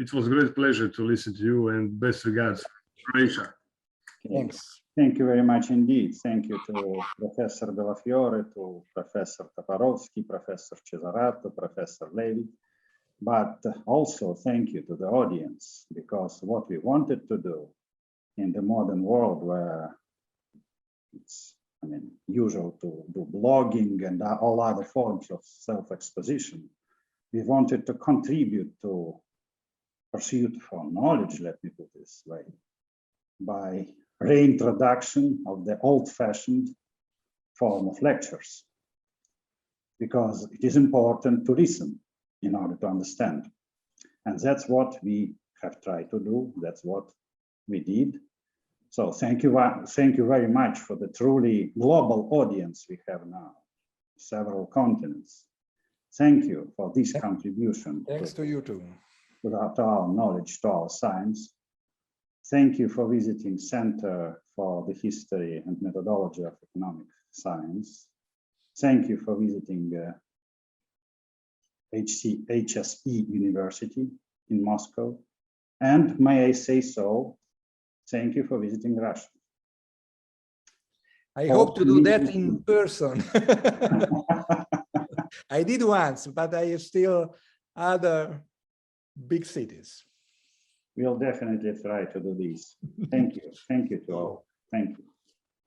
It was a great pleasure to listen to you, and best regards, Croatia. Okay. Thanks. Thank you very much indeed. Thank you to Professor Bellofiore, to Professor Taparovsky, Professor Cesarato, Professor Levi, but also thank you to the audience, because what we wanted to do in the modern world, where it's, I mean, usual to do blogging and all other forms of self-exposition, we wanted to contribute to pursuit for knowledge, let me put it this way, by reintroduction of the old-fashioned form of lectures, because it is important to listen in order to understand. And that's what we have tried to do. That's what we did. So thank you very much for the truly global audience we have now, several continents. Thank you for this contribution. Thanks to you too. To our knowledge, to our science. Thank you for visiting Center for the History and Methodology of Economic Science. Thank you for visiting HSE University in Moscow. And may I say so, thank you for visiting Russia. I hope to do that in person. I did once, but I see other big cities. We'll definitely try to do this. Thank you. Thank you to all. Thank you.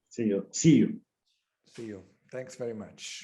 See you. See you. Thanks very much.